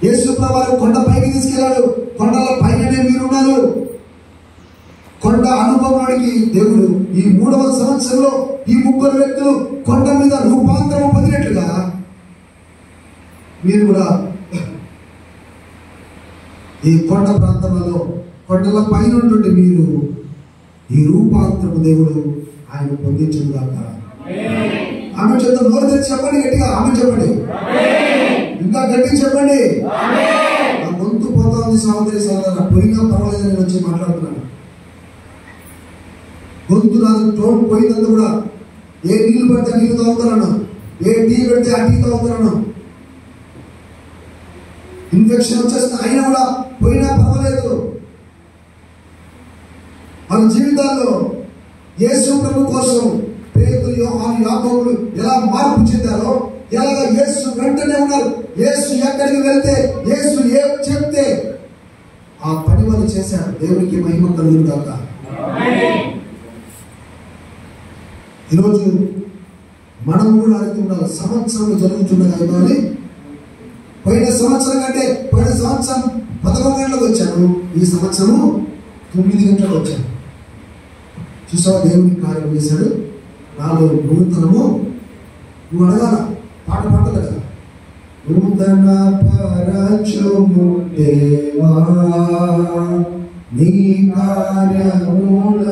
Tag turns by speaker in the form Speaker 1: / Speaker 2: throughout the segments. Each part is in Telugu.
Speaker 1: యేసు ప్రభువు కొండ పైకి తీసుకెళ్ళాడు. కొండల పైననే మీరున్నారు. కొండ అనుభవానికి దేవుడు ఈ 3వ సంవత్సరంలో ఈ 3 వ్యక్తులు కొండ మీద రూపాంతరం పొందినట్లుగా మీరు కూడా ఈ కొండ ప్రాంతంలో కొండల పైన ఉంటుంటే మీరు ఈ రూపాంతరము దేవుడు ఆయన పొందించుగాక. ఆమె చేత నోరు తెచ్చి చెప్పండి, గట్టిగా ఆమె చెప్పండి, ఇంకా గట్టిగా చెప్పండి. నా గొంతు పోతా ఉంది సహోదరి సహోదరు, పోయినా పర్వాలేదు, నేను వచ్చి మాట్లాడుతున్నాను. గొంతు నాది టోన్ పోయిందంతా కూడా. ఏ నీళ్లు పెడితే నీళ్ళు తాగుతున్నాను, ఏ టీ పెడితే ఆ టీ తాగుతున్నాను. ఇన్ఫెక్షన్ వచ్చేస్తుంది, అయినా కూడా పోయినా పర్వాలేదు. మన జీవితాల్లో యేసు ప్రభు కోసం పేతురు, యోహాను, యాకోబులు ఎలా మార్పు చెందారో, ఎలాగ యేసు వెంటనే ఉన్నారు. యేసు ఎక్కడికి వెళ్తే, యేసు ఏం చెప్తే ఆ పని వాళ్ళు చేశారు. దేవునికి మహిమ కలుగును గాక. ఈరోజు మనం కూడా అడిగి ఉండాలి. సంవత్సరం జరుగుతున్నది అయిపోయి, పోయిన సంవత్సరం కంటే పోయిన సంవత్సరం 11 గంటలకు వచ్చాను, ఈ సంవత్సరం 9 గంటలకు వచ్చాను. చూసావా దేవుని కార్యం చేశాడు. నాలో నూతనము నువ్వు అడగాల, పాట పాడలేదు కదా. నూతన పరచుము దేవా నీ కార్యములు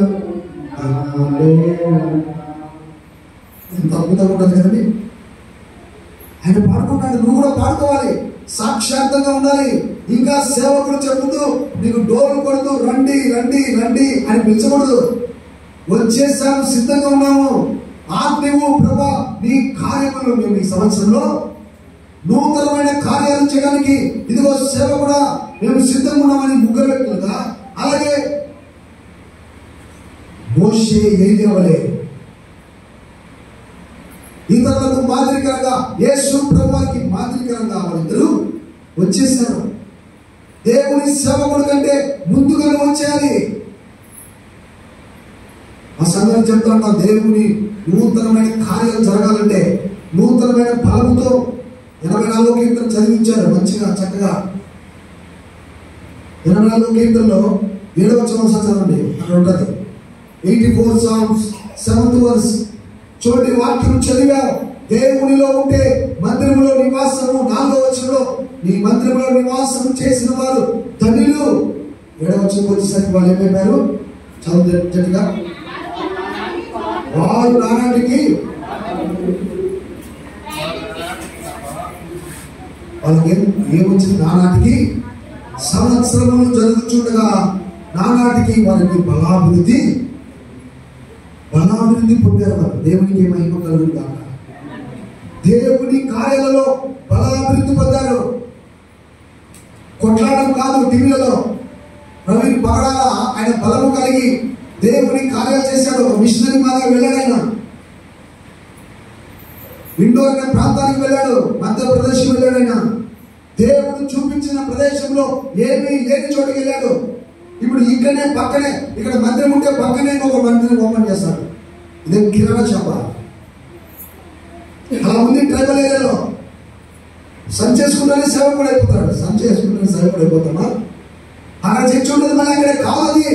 Speaker 1: ఎంత అద్భుతంగా ఉంటుంది కదండి. ఆయన పాడుకుంటాడు, నువ్వు కూడా పాడుకోవాలి, సాక్షాత్తంగా ఉండాలి. ఇంకా సేవకుడు చెబుతూ నీకు డోర్లు కొడుతూ రండి రండి రండి అని పిలిచకూడదు. వచ్చేసాము, సిద్ధంగా ఉన్నాము. ఆత్మీయము ప్రభా నీ కార్యములు మేము ఈ సంవత్సరంలో నూతనమైన కార్యాలు చేయడానికి ఇదిగో సేవ కూడా మేము సిద్ధంగా ఉన్నామని 3 వ్యక్తులుగా, అలాగే మోషే ఏలియావలే ఇతరులకు మాదిరికరంగా యేసు ప్రభువుకి మాదిరికరంగా వాళ్ళిద్దరూ వచ్చేసారు. దేవుని సేవకుడు కంటే ముందుగానే వచ్చేయాలి. ఆ సంగతి చెప్తున్నా, దేవుని నూతనమైన కార్యాలు జరగాలంటే నూతనమైన బలముతో 84వ కీర్తన చదివించారు మంచిగా చక్కగా. 84వ కీర్తనలో 7వ వచనం చదవండి, అక్కడ ఉంటుంది. 84 Psalms 7th verse. చూడండి, వాక్యం చదివా. దేవునిలో ఉంటే మందిరంలో నివాసము, 4వ వచనంలో నీ మందిరంలో నివాసం చేసిన వారు ధన్యులు. 7వ వచనం వచ్చేసరికి వాళ్ళు ఏమైపోయారు, చదువుగా, వారు నానాటికి వాళ్ళకి ఏమొచ్చింది, నానాటికి సంవత్సరములు జరుగుతుండగా నానాటికి వారికి బలాభివృద్ధి పొందారు. వారు దేవునికి మహిమ కలుగును గాక. దేవుని కార్యాలలో బలాభివృద్ధి పొందారు. కొట్లాడడం కాదు. టీవీలలో ప్రవీణ్ పగడాల ఆయన బలము కలిగి దేవుని కార్యాలు చేశాడు. ఒక మిషనరీ మాదిగా వెళ్ళాడు. ఆయన ఇండోర్ అనే ప్రాంతానికి వెళ్ళాడు, మధ్యప్రదేశ్ వెళ్ళాడు. ఆయన దేవుడు చూపించిన ప్రదేశంలో ఏమీ లేని చోటుకి వెళ్ళాడు. ఇప్పుడు ఇక్కడనే పక్కనే, ఇక్కడ మందిరం ఉంటే పక్కనే ఒక మందిరం ఓపెన్ చేస్తాడు. ఇదే కిరాణా షాప్. అలా ఉంది ట్రైబల్ ఏరియాలో. సంచేసుకుంటేనే సేవకుడు అయిపోతాడు. సంచేసుకుంటేనే సేవకుడు అయిపోతామా? అక్కడ చర్చ ఉంటుంది, మళ్ళీ అక్కడే కావాలి.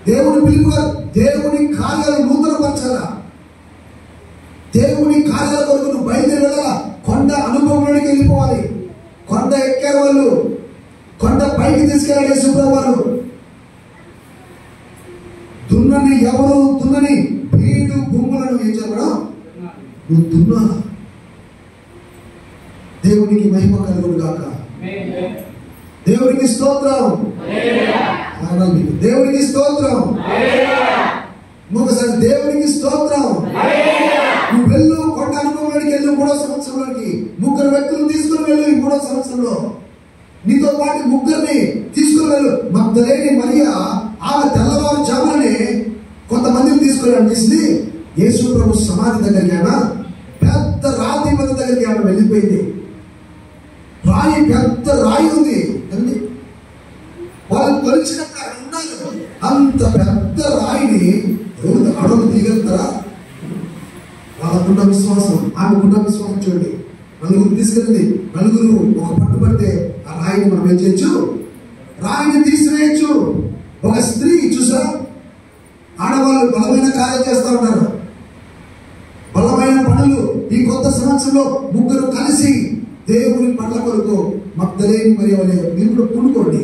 Speaker 1: దేవుని పిలుపుగా దేవుని కార్యాలు నూతనపరచాలా. దేవుని కార్యాల కొరకు నువ్వు బయలుదేరి వెళ్ళాలా. కొండ అనుభవంలోనికి వెళ్ళిపోవాలి. కొండ ఎక్కారు వాళ్ళు, కొండ పైకి తీసుకెళ్ళాలి యేసుప్రభువు వారు. దున్నని ఎవరు దున్నని బీడు భూములను ఏం చెప్పడం, నువ్వు దున్నాలా. దేవునికి మహిమ కలుగును గాక. దేవునికి స్తోత్రం. దేవునికి స్తోత్రం. ఇంకొకసారి దేవునికి స్తోత్రం. నువ్వు వెళ్ళు, కొండ అనుభవంలోకి వెళ్ళు. 3వ సంవత్సరంలోకి 3 వ్యక్తులు తీసుకుని వెళ్ళు. ఈ 3వ సంవత్సరంలో నీతో పాటు 3 తీసుకుని వెళ్ళు. మగ్దలేని మరియా ఆమె తెల్లవారుజామునే కొంతమందిని తీసుకుని అనిపిస్తుంది. యేసు ప్రభు సమాధి దగ్గరికి ఆమె, పెద్ద రాతి మీద దగ్గరికి ఆమె వెళ్ళిపోయింది. రాయి, పెద్ద రాయి ఉంది అండి. వాళ్ళు తొలిచినప్పుడు అక్కడ ఉన్నారు. అంత పెద్ద రాయిని అడవులు దిగలుగుతారా? వాళ్ళకున్న విశ్వాసం, ఆమెకున్న విశ్వాసం చూడండి. 4 తీసుకెళ్ళింది. 4 ఒక పట్టుబడితే ఆ రాయి రాయిని మనం ఏం చేయొచ్చు? రాయిని తీసివేయచ్చు. ఒక స్త్రీ చూసా, ఆడవాళ్ళు బలమైన కార్యం చేస్తూ ఉంటారు, బలమైన పనులు. ఈ కొత్త సంవత్సరంలో ముగ్గురు కలిసి దేవుని పనుల కొరకు మగ్దలేని మరియ వలె మీరు కూడా పూనుకోండి.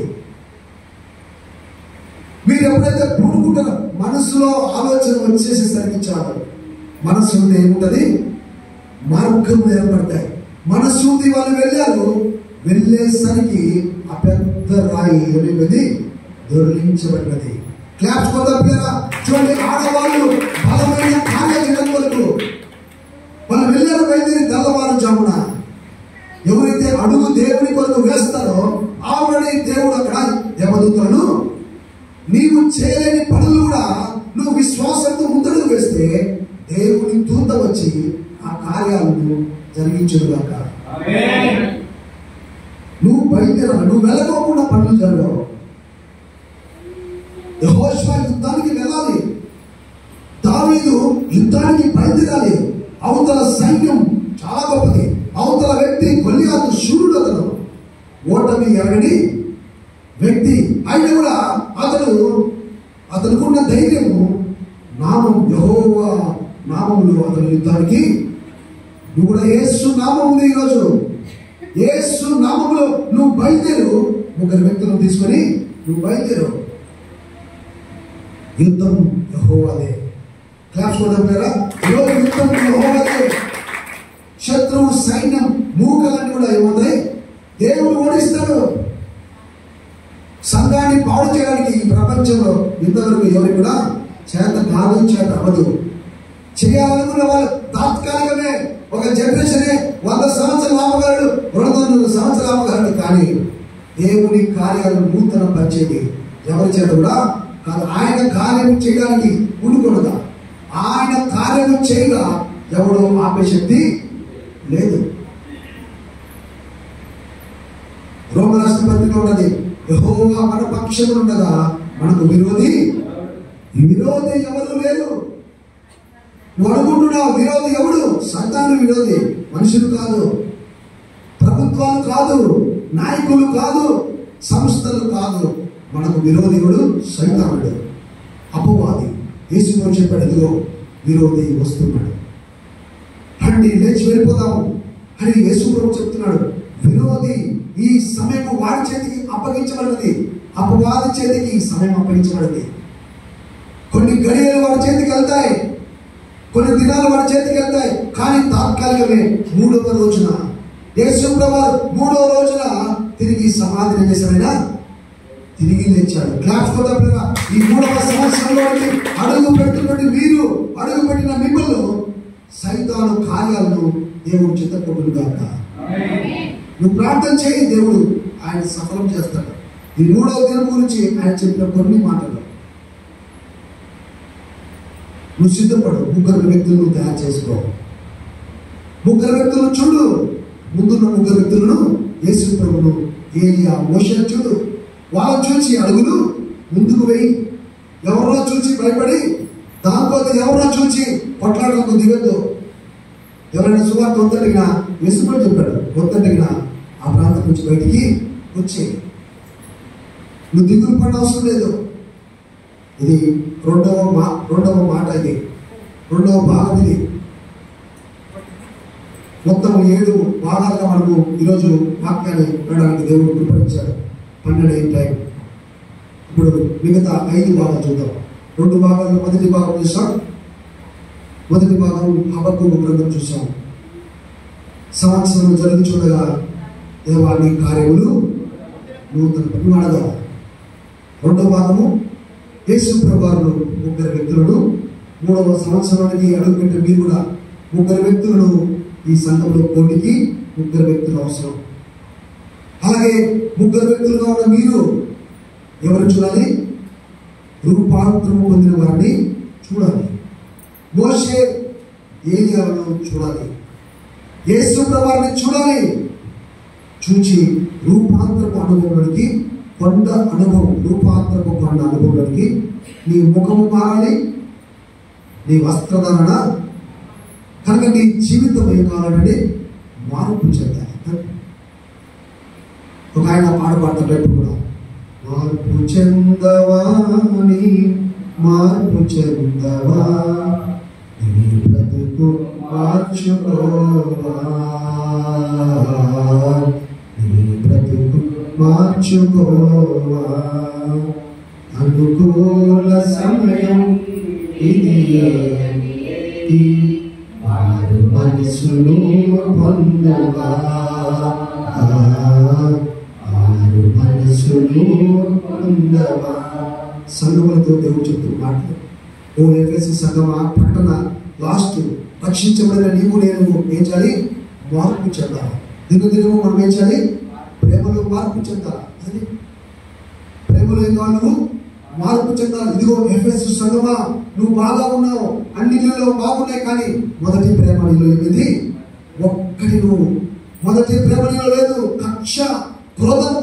Speaker 1: మీరు ఎప్పుడైతే పూనుకుంటారో మనసులో ఆలోచన వచ్చేసేసరికి చాలు, మనసు ఉంటే ఏముంటది? మార్గం ఏర్పడతాయి. మనసు ఉంది, వాళ్ళు వెళ్ళారు, వెళ్ళేసరికి ఆ పెద్ద రాయి ఏమైంది? దొరికించబడినది. క్లాప్స్ కొద్దా చూడండి. ఆడవాళ్ళు బలమైన కార్యం వరకు వాళ్ళు వెళ్ళారు, బయలుదేరి తెల్లవారుజామున. ఎవరైతే అడుగు దేవుని కొరకు వేస్తారో ఆల్రెడీ దేవుడు అక్కడ దేవదూతలను, నీవు చేయలేని పనులు కూడా నువ్వు విశ్వాసంతో ముందడుగు వేస్తే దేవుని దూత వచ్చి ఆ కార్యాలను జరిగించుగాక. నువ్వు బయలుదేరాలి, నువ్వు వెళ్ళకోకుండా పనులు జరగవు. యెహోషువ యుద్ధానికి వెళ్ళాలి, దావీదు యుద్ధానికి బయలుదేరాలి. అవతల సైన్యం చాలా గొప్పది, అవతల వ్యక్తి గొల్లియాతు శూరుడు, అతను ఓటమి ఎరగని వ్యక్తి. అయినా కూడా అతనుకున్న ధైర్యము, నామం యెహోవా నామములు అతని యుద్ధానికి. నువ్వు కూడా యేసు నామం ఉంది ఈరోజు, యేసు నామములో నువ్వు బయలుదేరు. ముగ్గురు వ్యక్తులను తీసుకొని నువ్వు బయలుదేరు. యుద్ధం యెహోవాదే. క్లాస్ కొడతారా? యుద్ధం యెహోవాదే. శత్రువు సైన్యం మూకలన్నీ కూడా ఏమవుతాయి? దేవుడు ఓడిస్తాడు. సంఘాన్ని పాడు చేయడానికి ఈ ప్రపంచంలో ఇంతవరకు ఎవరికి కూడా చేత కాదు, చేత అవ్వదు. చేయాలనుకున్న వాళ్ళు తాత్కాలికమే, ఒక జనరేషనే 100 సంవత్సరాలు ఆపగలడు, 200 సంవత్సరాలు ఆపగలడు. కానీ దేవుని కార్యాలను నూతన పరిచేది ఎవరి చేత కూడా కాదు. ఆయన కార్యం చేయడానికి పూనుకొనగా, ఆయన కార్యం చేయగా ఎవడో ఆపే శక్తి లేదు. రోమా రాష్ట్ర పత్రిక ఉన్నది, యెహోవా మన పక్షమున ఉండగా మనకు విరోధి ఎవరు లేరు. నువ్వు అనుకుంటున్నావు విరోధి ఎవడు? సైతాను విరోధి, మనుషులు కాదు, ప్రభుత్వాలు కాదు, నాయకులు కాదు, సంస్థలు కాదు. మనకు విరోధి ఎవడు? సైతానుడు, అపవాది. యేసు చెప్పాడు, ఇదిగో విరోధి వస్తున్నాడు, రండి లేచి వెళ్ళిపోతాము అని యేసు చెప్తున్నాడు. విరోధి ఈ సమయం వాడి చేతికి అప్పగించబడినది, అపవాది చేతికి ఈ సమయం అప్పగించబడింది. కొన్ని గడియలు వాడి చేతికి వెళ్తాయి, కొన్ని దినాలు వాడి చేతికి వెళ్తాయి, కానీ తాత్కాలికమే. 3వ రోజున యేసు ప్రభువు 3వ రోజున తిరిగి సమాధిని చేశారైనా తిరిగి లేచాడు. క్లాప్స్ కొద్దా. ఈ 3వ సంవత్సరంలోకి అడుగు పెట్టుకుని మీరు అడుగు పెట్టిన మిమ్మల్ని సైతాను కార్యాలను దేవుడు చిత్తకొట్టుగాక. నువ్వు ప్రార్థన చేయి, దేవుడు ఆయన సఫలం చేస్తాడు. ఈ 3వ దినం గురించి ఆయన చెప్పిన కొన్ని మాటలు నువ్వు సిద్ధపడు. 3 వ్యక్తులను తయారు చేసుకో. 3 వ్యక్తులను చూడు. ముందున్న 3 వ్యక్తులను యేసు ప్రభువును, ఏలియా, మోషే చూడు. వాళ్ళని చూసి అడుగులు ముందుకు వెయ్యి. ఎవరో చూసి భయపడి దానికోసం ఎవరో చూసి కొట్లాడకు దిగద్దు. ఎవరైనా సువార్త వద్దడిగినా యేసు ప్రభు చెప్పాడు, వద్దడిగినా ఆ ప్రాంతం నుంచి బయటికి వచ్చి నువ్వు దిగులు పడిన అవసరం లేదు. ఇది రెండవ మాట, ఇది 2వ భాగం. ఇది మొత్తం 7 భాగాలుగా మనకు ఈరోజు వాక్యాన్ని వినడానికి దేవుడు కృపణించాడు. 12 టైం. ఇప్పుడు మిగతా 5 భాగాలు చూద్దాం. 2 భాగాలు. మొదటి భాగం చూసాం. మొదటి భాగం హబక్కూకు గ్రంథం చూసాం. సంవత్సరం జరిగి చూడగా దేవాన్ని కార్యములు నూతన పనివాడగా. 2వ భాగము యేసు ప్రభువును 3 వ్యక్తులను 3వ సంవత్సరానికి అడుగుపెట్టే మీరు కూడా 3 వ్యక్తులను ఈ సంఘంలో పోటీకి 3 వ్యక్తులు అవసరం. అలాగే 3 వ్యక్తులుగా ఉన్న మీరు ఎవరు చూడాలి? రూపాంతరము పొందిన వారిని చూడాలి. మోషే, ఏలియాలను చూడాలి. యేసు ప్రభువుని చూడాలి. చూచి రూపాంతరపు అనుభవంలోనికి, కొండ అనుభవం, రూపాంతరపు కొండ అనుభవంలోనికి నీ ముఖము మారాలి, నీ వస్త్రధారణ. కనుక నీ జీవితం ఏం కావాలంటే మార్పు చెందాలి. ఒక ఆయన పాట పాడుతుంటే కూడా మార్పు చెందవాని మార్పు చెందవా నీ బ్రతుకు మార్చుకోవా నీ బ్రతుకు మార్చుకోవా అనుకూల సమయం ఇది ఆరు మనసును పొందవా ఆరు మనసును పొందవా. సంగములతో దేవుడు చెప్తున్న మాటలు. ఓ ఎఫెసీ సంగమా, పట్టణ లాస్ట్ రక్షించబడిన నీవు నేను ఏం చేయాలి? మార్పు చెందాలి. దినదినము మనం ఏం చేయాలి? ప్రేమలో మార్పు చెందాలి. అది ప్రేమలో ఏం కావాలి? నువ్వు మార్పు చెందాలి. ఇదిగో ఎఫెసీ సంగమా, నువ్వు బాగా ఉన్నావు, అన్నిటిలో బాగున్నాయి, కానీ మొదటి ప్రేమ నీలో ఏమిటి? ఒక్కటి నువ్వు మొదటి ప్రేమ నీలో లేదు. కక్ష, క్రోధం,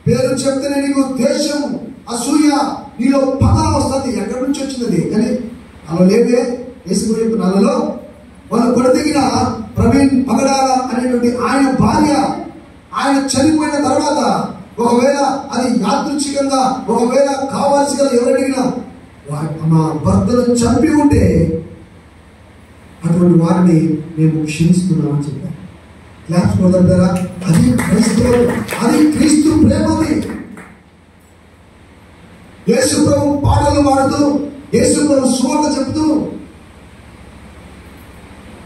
Speaker 1: పేరు చెప్తేనే నీకు ద్వేషం, అసూయ, నీలో పగ వస్తుంది. ఎక్కడి నుంచి వచ్చింది? కానీ అలా లేవే. యేసు నాలలో వాళ్ళు కొడతగిన ప్రవీణ్ పగడాల అనేటువంటి ఆయన భార్య, ఆయన చనిపోయిన తర్వాత ఒకవేళ అది యాదృచ్ఛికంగా, ఒకవేళ కావాల్సి ఎవరడిగినా మా భర్తను చంపి ఉంటే అటువంటి వారిని మేము క్షమిస్తున్నామని చెప్పారు. క్లాస్ మొదలుతారా? అది క్రైస్తవులు, అది క్రీస్తు ప్రేమది. యేసు ప్రభు పాటలు పాడుతూ, యేసు ప్రభు సువార్త చెప్తూ,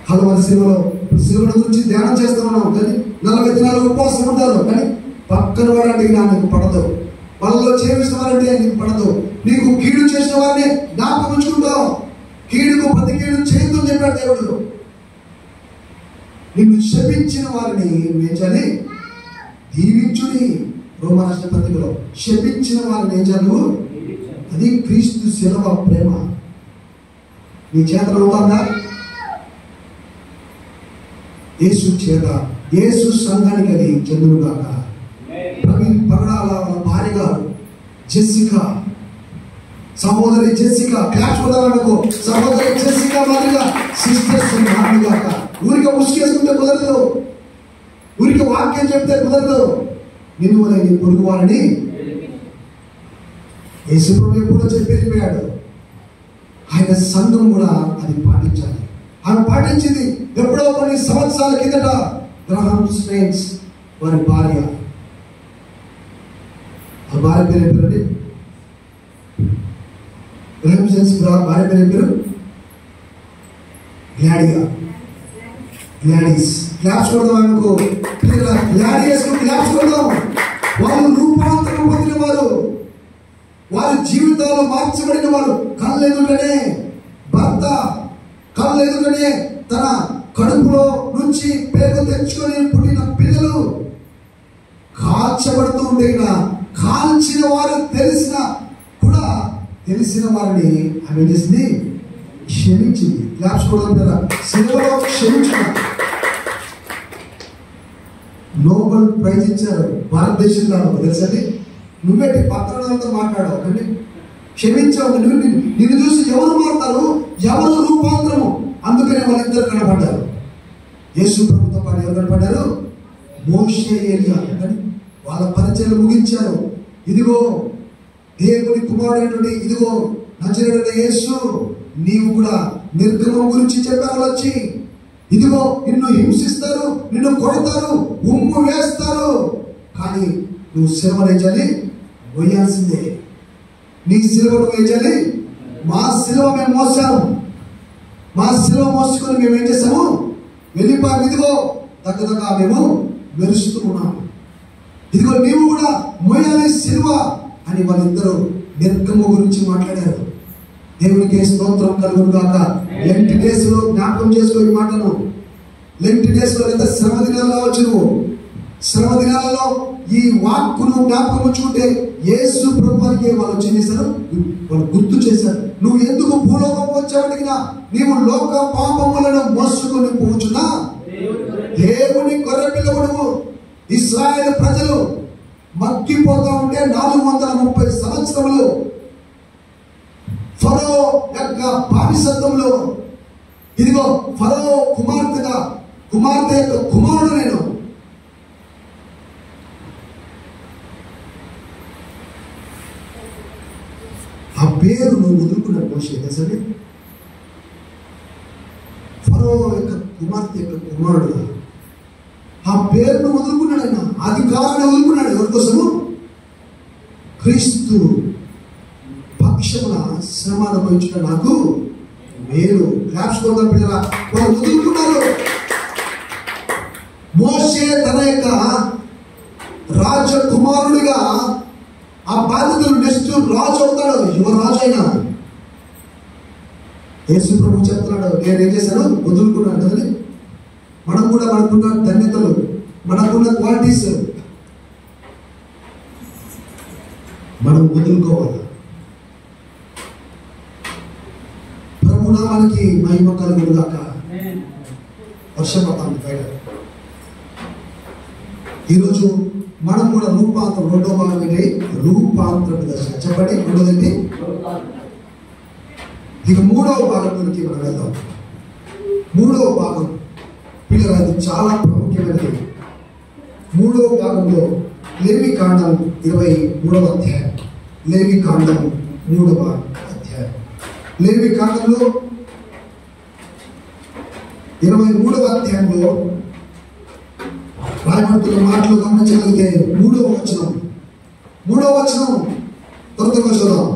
Speaker 1: హనుమాన్ శిలువల గురించి ధ్యానం చేస్తా ఉన్నాం. కానీ 40 దినాలు ఉపవాసం ఉంటారు. కానీ పక్కన వాడంటే నీకు పడదు, వాళ్ళలో చేసిన వారంటే నీకు పడదు. నీకు కీడు చేసిన వారిని జ్ఞాపకం ఉంచుకుంటావు. కీడుకు ప్రతి కీడు చేయొద్దని చెప్పాడు దేవుడు. నిన్ను శపించిన వారిని ఏం చేయాలి? దీవించుని. రోమరాష్ట్ర పత్రికలో శపించిన వారిని ఏం చేయాలి? అది క్రీస్తు శిలువ ప్రేమ. నీ చేతలో ఉంటుందా? యేసు చేత, యేసు సంఘానికి అది చెందునుగాక. ప్రవీణ్ పగడాల భార్య గారు జెసికా, సహోదరి జెసికా, క్లాస్ కొడాలనుకో, సహోదరి జెసికా మాదిరిగా సిస్టర్స్ మాదిరిగాక. ఊరికే ముసుకేసుకుంటే కుదరదు, ఊరికే వాక్యం చెప్తే కుదరదు. నిన్ను వల్ల నీ పొరుగు వారిని యేసు ప్రభు ఎప్పుడో చెప్పేసిపోయాడు. ఆయన సంఘం కూడా అది పాటించాలి. ఆమె పాటించింది. ఎప్పుడో కొన్ని సంవత్సరాల కిందట గ్రహాం స్టెయిన్స్ వారి భార్య, ఆ భార్య పేరు ఏంటండి? గ్రహాం స్టెయిన్స్ భార్య పేరు ఏం పేరు? గ్లాడీస్. క్లాప్స్ కొడదాం అనుకో, గ్లాడియస్ క్లాప్స్ కొడదాం. వాళ్ళు రూపాంతరం పొందిన వారు, వారి జీవితాలు మార్చబడిన వారు. కళ్ళు ఎదుటనే భర్త, కళ్ళు ఎదుటనే తన కడుపులో నుంచి పేరు తెచ్చుకొని పుట్టిన పిల్లలు కాల్చబడుతూ ఉంటే, కాల్చిన వారు తెలిసిన వారిని ఆమె చేసింది, క్షమించింది. క్లాప్స్ కూడా సినిమాలో క్షమించడం. నోబెల్ ప్రైజ్ ఇచ్చారు భారతదేశంలో. తెలుసండి, నువ్వేంటి పత్రాలతో మాట్లాడావు కానీ క్షమించావు. నిన్ను చూసి ఎవరు మారుతారు? ఎవరు రూపాంతరము? అందుకనే వాళ్ళిద్దరు కనపడ్డారు. యేసు ప్రభుతో పాటు ఎవరు కనపడ్డారు? మోషే, ఏలియా. కానీ వాళ్ళ పరిచయం ముగించారు. ఇదిగో దేవుని కుమారుడైనటువంటి, ఇదిగో నజరేయుడైన యేసు, నీవు కూడా నిర్గమం గురించి చెప్పారు. వచ్చి ఇదిగో నిన్ను హింసిస్తారు, నిన్ను కొడతారు, ఉమ్ము వేస్తారు, కానీ నువ్వు శిలువ వేయాలి, మోయాల్సిందే. నీ శిలువను వేయాలి. మా శిలువ మేము మోసాము, మా శిలువ మోసుకొని మేము ఏం చేసాము? వెళ్ళిపోయాము. ఇదిగో దగ్గరగా మేము మెరుస్తూ ఉన్నాము. ఇదిగో నీవు కూడా మోయాలి శిలువ అని వాళ్ళిద్దరూ నిర్గమ గురించి మాట్లాడారు. దేవునికి స్తోత్రం కలుగును గాక. లెంట్ డేస్ లో జ్ఞాపకం చేసుకోని మాటను. లెంట్ డేస్ లో లేదా శ్రమ దినాల్లో వచ్చి నువ్వు శ్రమ దినాలలో ఈ వాక్కును జ్ఞాపకం ఉంచుకుంటే యేసు ప్రభువానికి వాళ్ళు చేశారు, వాళ్ళు గుర్తు చేశారు. నువ్వు ఎందుకు భూలోకం వచ్చావడిగినా నీవు లోక పాపములను మోసుకొని పోచున్నా దేవుని గొర్రె పిల్లవుడు. ఇశ్రాయేలు ప్రజలు మగ్గిపోతా ఉంటే 430 సంవత్సరములు ఫరో యొక్క బానిసత్వంలో, ఇదిగో ఫరో కుమార్తె యొక్క కుమారుడు నేను, పేరును వదులుకున్నాడు మోషే. తెలుసండి, ఫరో యొక్క కుమార్తె యొక్క కుమారుడు ఆ పేరును వదులుకున్నాడు. ఆయన అధికారాన్ని వదులుకున్నాడు. ఎవరి కోసము? క్రీస్తు పక్షమున శ్రమ అనుభవించిన నాకు మేలు. క్లాప్స్ కొడదాం పిల్లరా. వారు వదులుకున్నారు. మోషే తన యొక్క రాజకుమారుడిగా ఆ బాధ్యతలు నెక్స్ట్ రాజు అవుతాడు, యువరాజు అయినా. యేసు ప్రభు చెప్తున్నాడు, నేనేం చేశాను? వదులుకున్నాను కదండి. మనం కూడా మనకున్న ధన్యతలు, మనకున్న క్వాలిటీస్ మనం వదులుకోవాలి. ప్రభునామానికి మహిమ కలుగును గాక. వర్షం పడతాం బయట. ఈరోజు మనం కూడా రూపాంతరం, రెండో భాగం ఏంటి? రూపాంతర దశ. చెప్పండి, రెండోదండి. ఇక మూడవ భాగంలోకి మనం వెళ్దాం. మూడవ భాగం పిల్లలు, అది చాలా ప్రాముఖ్యమైనది. మూడవ భాగంలో లేవి కాండం 23వ అధ్యాయం. లేవి కాండం 3వ అధ్యాయం. లేవి కాండంలో 23వ అధ్యాయంలో రాయబడుతున్న మాటలు గమనించగలిగితే 3వ వచనం త్వరగా చూద్దాం.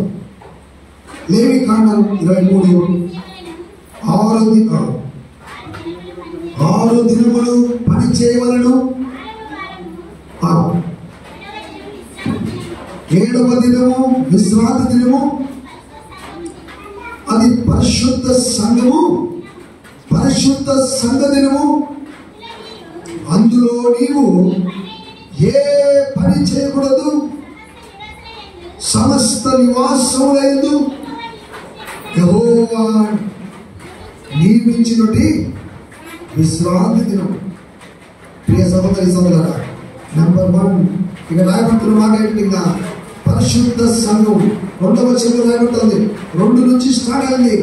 Speaker 1: లేవి కాండం 23 6 దినములు పని చేయవలను, 7వ దినము విశ్రాంతి దినము, అది పరిశుద్ధ సంఘము, పరిశుద్ధ సంఘ దినము. అందులో నీవు ఏ పని చేయకూడదు. సమస్త నివాసములందు యెహోవా నియమించినటి విశ్రాంతి దినం. ప్రియ సహోదరి సహోదరులారా, నెంబర్ 1 ఇక రాయబడుతున్న మాట ఏంటంటే పరిశుద్ధ సంఘం. 2వ వచనంలో రాయబడుతుంది. 2 నుంచి స్టార్ట్ అయింది.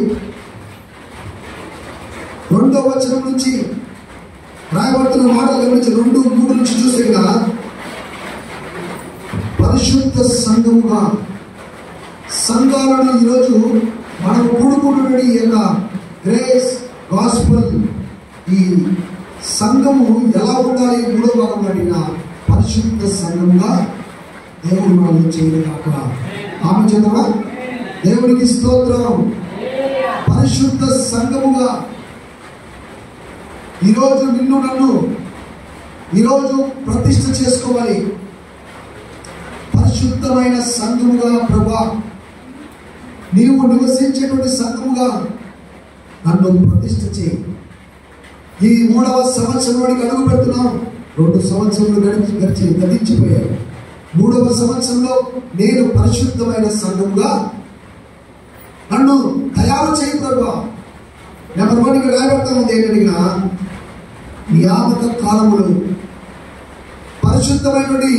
Speaker 1: 2వ వచనం నుంచి రాయబడుతున్న మాటలు గమనించి 2, 3 నుంచి చూస్తే పరిశుద్ధ సంఘముగా సంఘాలను ఈరోజు మనం కూడుకుంటున్న ఈ యొక్క గ్రేస్ గాస్పల్ ఈ సంఘము ఎలా ఉండాలి? 3వ భాగంలో అడిగిన పరిశుద్ధ సంఘముగా దేవుడు మనం చేయలేక ఆమె చదవా. దేవునికి స్తోత్రం. పరిశుద్ధ సంఘముగా ఈరోజు నిన్ను నన్ను ఈరోజు ప్రతిష్ఠ చేసుకోవాలి. పరిశుద్ధమైన సంఘముగా ప్రభా, నీవు నివసించేటువంటి సంఘముగా నన్ను ప్రతిష్ఠ చేయి. ఈ 3వ సంవత్సరంలోనికి అడుగు పెడుతున్నాం. 2 సంవత్సరాలు గతించిపోయాయి. 3వ సంవత్సరంలో నేను పరిశుద్ధమైన సంఘముగా నన్ను తయారు చేయి ప్రభా. నెంబర్ 1 ఇక్కడ రాయబడతా ఉంది ఏంటంటే నియామక కాలములు, పరిశుద్ధమైనటువంటి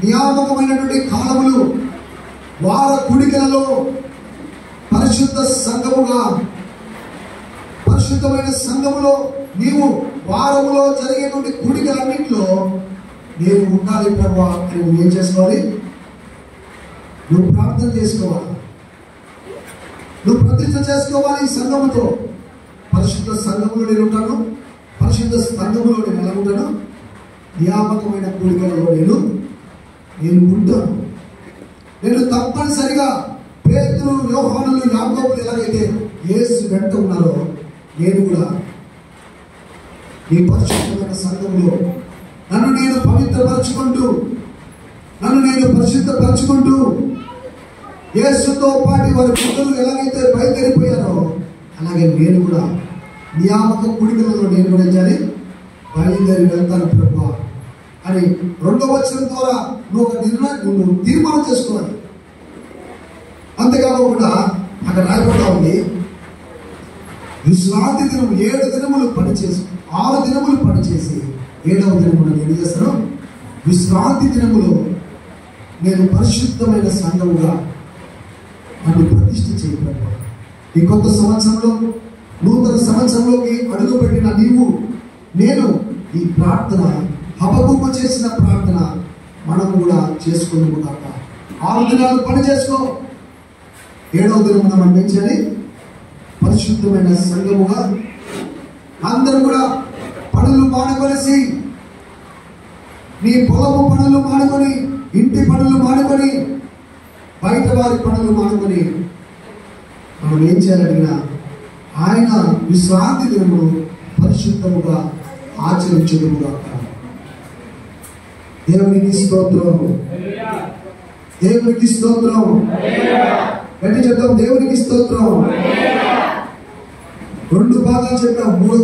Speaker 1: నియామకమైనటువంటి కాలములు, వార కూడికలలో పరిశుద్ధ సంఘముగా, పరిశుద్ధమైన సంఘములో నీవు వారములో జరిగేటువంటి కూడికలన్నింటిలో నేను ఉండాలి ప్రభా అని నువ్వు ఏం చేసుకోవాలి? నువ్వు ప్రార్థన చేసుకోవాలి, నువ్వు ప్రతిష్ఠ చేసుకోవాలి. సంఘముతో పరిశుద్ధ సంఘములో నేను ఉంటాను, పరిశుద్ధ సంఘములో నేను ఎలా ఉంటాను? నియామకమైన కూడికలలో నేను ఉంటాను. నేను తప్పనిసరిగా పేతురు, యోహానులు, యాకోబులు ఎలాగైతే యేసు వెంట ఉన్నారో నేను కూడా ఈ పరిశుద్ధమైన సంఘంలో నన్ను నేను పవిత్రపరచుకుంటూ, నన్ను నేను పరిశుద్ధపరచుకుంటూ యేసుతో పాటు వారి పిల్లలు ఎలాగైతే బయలుదేరిపోయారో అలాగే నేను కూడా నియామక కూడికలలో నేను కూడా బయలుదేరి వెళ్తాను ప్రభా అని 2వ వచనం ద్వారా నువ్వు తీర్మానం చేసుకోవాలి. అంతేకాకుండా అక్కడ రాయబడతా ఉంది, విశ్రాంతి దినం 7 దినములు పనిచేసి 6 దినములు పనిచేసి 7వ దినమున నేను చేస్తాను విశ్రాంతి దినములో నేను పరిశుద్ధమైన సంఘముగా నన్ను ప్రతిష్ఠ చేయబడ్డా. ఈ కొత్త సంవత్సరంలో, నూతన సంవత్సరంలోకి అడుగుపెట్టిన నీవు నేను ఈ ప్రార్థన, హబక్కుకు చేసిన ప్రార్థన మనం కూడా చేసుకున్నాక 6 దినాలు పని చేసుకో. 7వ దినమున మనం ఏం చేయాలి? పరిశుద్ధమైన సంఘముగా అందరూ కూడా పనులు మానుకొనేసి, నీ పొలము పనులు మానుకొని, ఇంటి పనులు మానుకొని, బయట వారి పనులు మానుకొని మనం ఏం చేయాలడిగినా ఆయన విశ్రాంతి దినమును పరిశుద్ధముగా ఆచరించుదుముగాక. దేవునికి స్తోత్రం, దేవునికి స్తోత్రం. గట్టి చెప్తాం, దేవునికి స్తోత్రం. 2 భాగాలు చెప్పాం. 3వ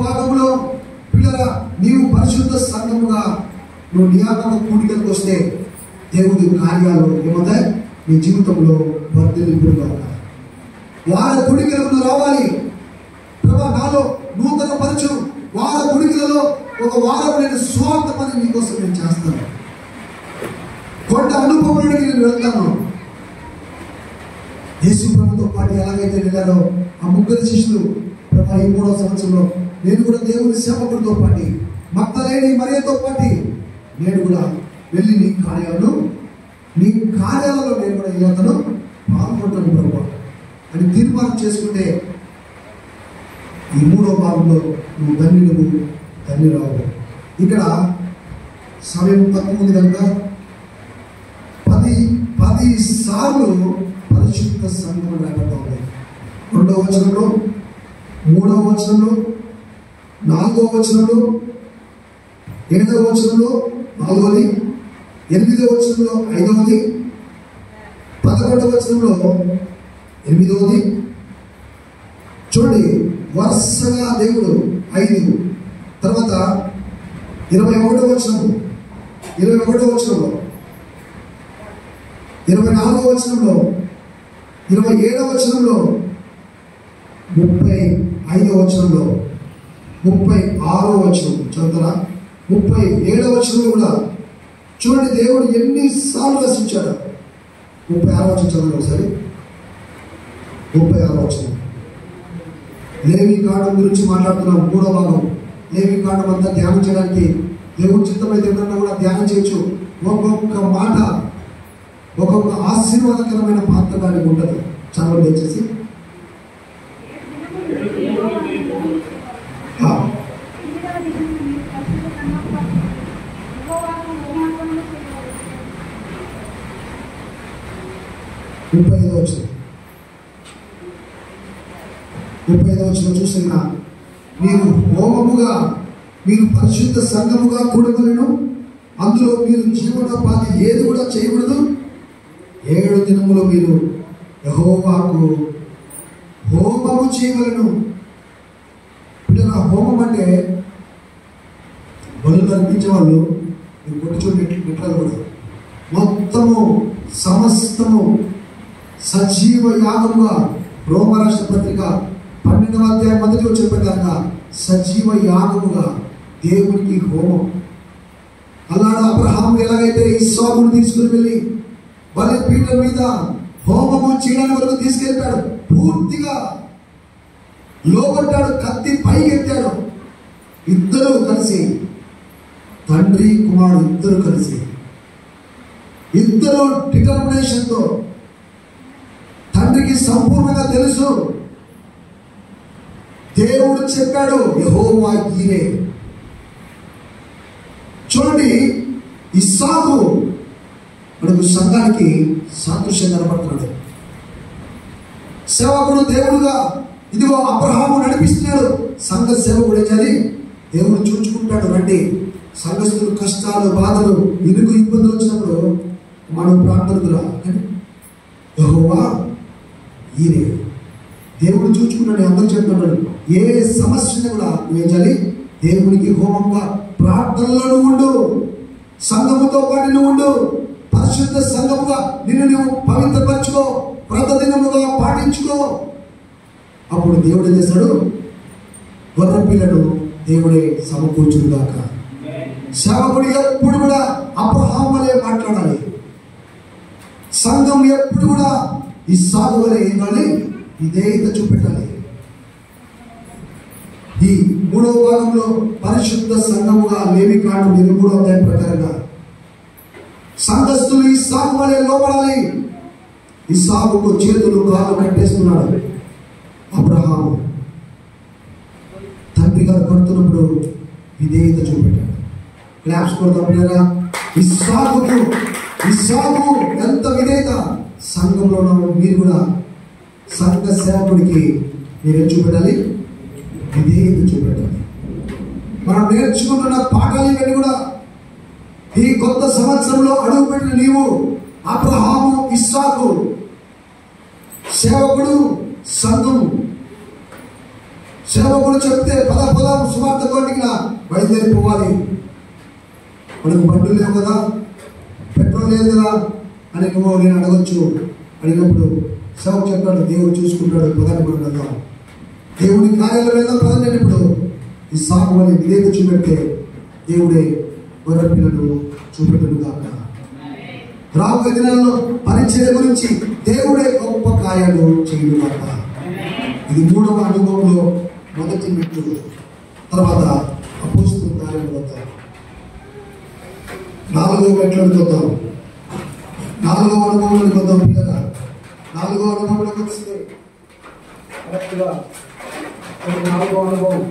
Speaker 1: భాగంలో పిల్లల నీవు పరిశుద్ధ సంఘముగా నువ్వు నియామక కూడికలకు వస్తే దేవుడి కార్యాలు ఏమవుతాయి? నీ జీవితంలో వర్ధిల్లుగా ఉంటాయి. వార కూడికలకు రావాలి. ప్రభా నాలో నూతన పరచు. వార కూడికలలో ఒక వారం నేను స్వార్థ పని నీకోసం నేను చేస్తాను. కొండ అనుభవంలోకి నేను వెళ్తాను. యేసు ప్రభుతో పాటు ఎలాగైతే వెళ్ళారో ఆ 3 శిష్యులు, ప్రభా ఈ 3వ సంవత్సరంలో నేను కూడా దేవుని సేవకుడితో పాటు, మగ్దలేని మరియతో పాటు నేను కూడా వెళ్ళి నీ కార్యాలలో నేను కూడా ఇలాగను పాల్గొంటాను ప్రభా అని తీర్మానం చేసుకుంటే ఈ 3వ భాగంలో నువ్వు ధన్యురావు. ఇక్కడ సమయం తక్కువ ఉంది కనుక 10 సార్లు పరిశుద్ధ సంఘం రాబోతుంది. 2వ వచనంలో, 3వ వచనంలో, 4వ వచనంలో, 7వ వచనంలో 4వది, 8వ వచనంలో 5వది, 11వ వచనంలో 8వది. చూడండి, వరుసగా దేవుడు 5, తర్వాత 21వ వచనం, 21వ వచనంలో, 24వ వచనంలో, 27వ వచనంలో, 35వ వచనంలో, 36వ వచనం చదువుతారా? 37వ వచనంలో కూడా చూడండి దేవుడు ఎన్నిసార్లు రచించాడు. 36వ వచనం చదవండి ఒకసారి. 36వ వచనం లేవి కాండం గురించి మాట్లాడుతున్నాం. 3వ భాగం లేవి కాండం అంతా ధ్యానం చేయడానికి దేవుడు చిత్తమైతే ఏమన్నా కూడా ధ్యానం చేయొచ్చు. ఒక్కొక్క మాట ఒక్కొక్క ఆశీర్వాదకరమైన పాత్ర దానికి ఉంటుంది. చదవండి దయచేసి. ముప్పై ఐదో వచనం చూసిన మీరు హోమముగా, మీరు పరిశుద్ధ సంఘముగా కూడవలెను. అందులో మీరు జీవనోపాధి ఏది కూడా చేయకూడదు. 7 దినములు మీరు యెహోవాకు హోమము చేయవలెను. అంటే నా హోమం అంటే బలులు అర్పించే వాళ్ళు మీరు కొట్టి చూడండి పెట్టాలి కూడా మొత్తము సమస్తము సజీవ యాగముగా. రోమరాష్ట్ర పత్రిక 12వ అధ్యాయం 1వ వచనం ప్రకారంగా సజీవ యాగముగా దేవునికి హోమం. అలాంటి అబ్రహాము ఎలాగైతే ఇస్సాకును తీసుకుని వెళ్ళి బలిపీఠం మీద హోమము చేయడానికి వరకు తీసుకెళ్తాడు, పూర్తిగా లోపడ్డాడు, కత్తి పైకెత్తాడు. ఇద్దరు కలిసి, తండ్రి కుమారుడు ఇద్దరు కలిసి, ఇద్దరు డిటర్మినేషన్తో, తండ్రికి సంపూర్ణంగా తెలుసు, దేవుడు చెప్పాడు యెహోవా ఈరే. చూడండి, ఇస్సాకు మనకు సంఘానికి సాదృశ్యం కనబడుతున్నాడు. సేవకుడు దేవుడుగా ఇదిగో అబ్రహాము నడిపిస్తున్నాడు. సంఘ సేవకుడు ఏది దేవుడు చూచుకుంటాడు. రండి, సంఘస్థులు కష్టాలు, బాధలు, ఇరుకు ఇబ్బందులు వచ్చినప్పుడు మనం ప్రార్థనకురా యెహోవా ఈరే. దేవుడు చూచుకున్నాడు. అందరూ చెప్తున్నాడు, ఏ సమస్యను కూడా నువ్వు ఏం చేయాలి? దేవునికి హోమంగా ప్రార్థనలో ఉండు, సంఘముతో పాటు నువ్వు ఉండు, పరిశుద్ధ సంఘముగా నిన్ను నువ్వు పవిత్రపరచుకో, వ్రతదినముగా పాటించుకో. అప్పుడు దేవుడు ఏం చేస్తాడు? గొర్రె పిల్లను దేవుడే సమకూర్చుగాక. సేవకుడు ఎప్పుడు కూడా అబ్రహాము వలె మాట్లాడాలి. సంఘం ఎప్పుడు కూడా ఇస్సాకు వలె ఏం కావాలి? విధేయత చూపెట్టాలి. ఈ 3వ భాగంలో పరిశుద్ధ సంఘముగా లేవికాండం 23వ అధ్యాయం ప్రకారంగా సంఘస్థులు ఇస్సాకు వలె లోబడాలి. ఇస్సాకుకు చేతులు కాళ్ళు కట్టేస్తున్నాడు. అబ్రహాము తండ్రి గారు కడుతున్నప్పుడు విధేయత చూపెట్టాడు. క్లాప్స్ కొడతాం. ఇస్సాకు ఎంత విధేయత! సంఘంలో మీరు కూడా సంఘ సేవకుడికి మీరేం చూపెట్టాలి? విధేయత చూపెట్టాలి. మనం నేర్చుకుంటున్న పాఠాలు ఇవన్నీ కూడా ఈ కొత్త సంవత్సరంలో అడుగుపెట్టిన నీవు అబ్రహాము, ఇస్సాకు సేవకుడు, సంఘం. సేవకుడు చెప్తే పదం సువార్త కోటిగా బయలుదేరిపోవాలి. మనకు బండ్లు లేవు కదా, పెట్రోల్ లేదు కదా అని నువ్వు నేను అడగొచ్చు. అడిగినప్పుడు సేవకు చెప్పాడు, దేవుడు చూసుకుంటాడు, పదాన్ని మనం వెళ్దాం. దేవుడి కార్యాలయం వెళ్దాం పదండి అన్నప్పుడు ఇస్సాకు అని విధేయత చూపెడితే దేవుడే గొర్రె పిల్లలు చూపెట్టడు కాక. రాబోయే దినాల్లో పరిచర్య గురించి దేవుడే గొప్ప కార్యాలు చేయడు కాక. ఇది 3వ అనుభవంలో మొదటి మెట్టు. తర్వాత అపోస్తలుల కార్యాలు వద్దాం. 4వ మెట్లను చూద్దాం. 4వ అనుభవంలోకి వద్దాం పిల్లల. 4వ అనుభవంలోకి వస్తే కరెక్ట్గా 4వ అనుభవం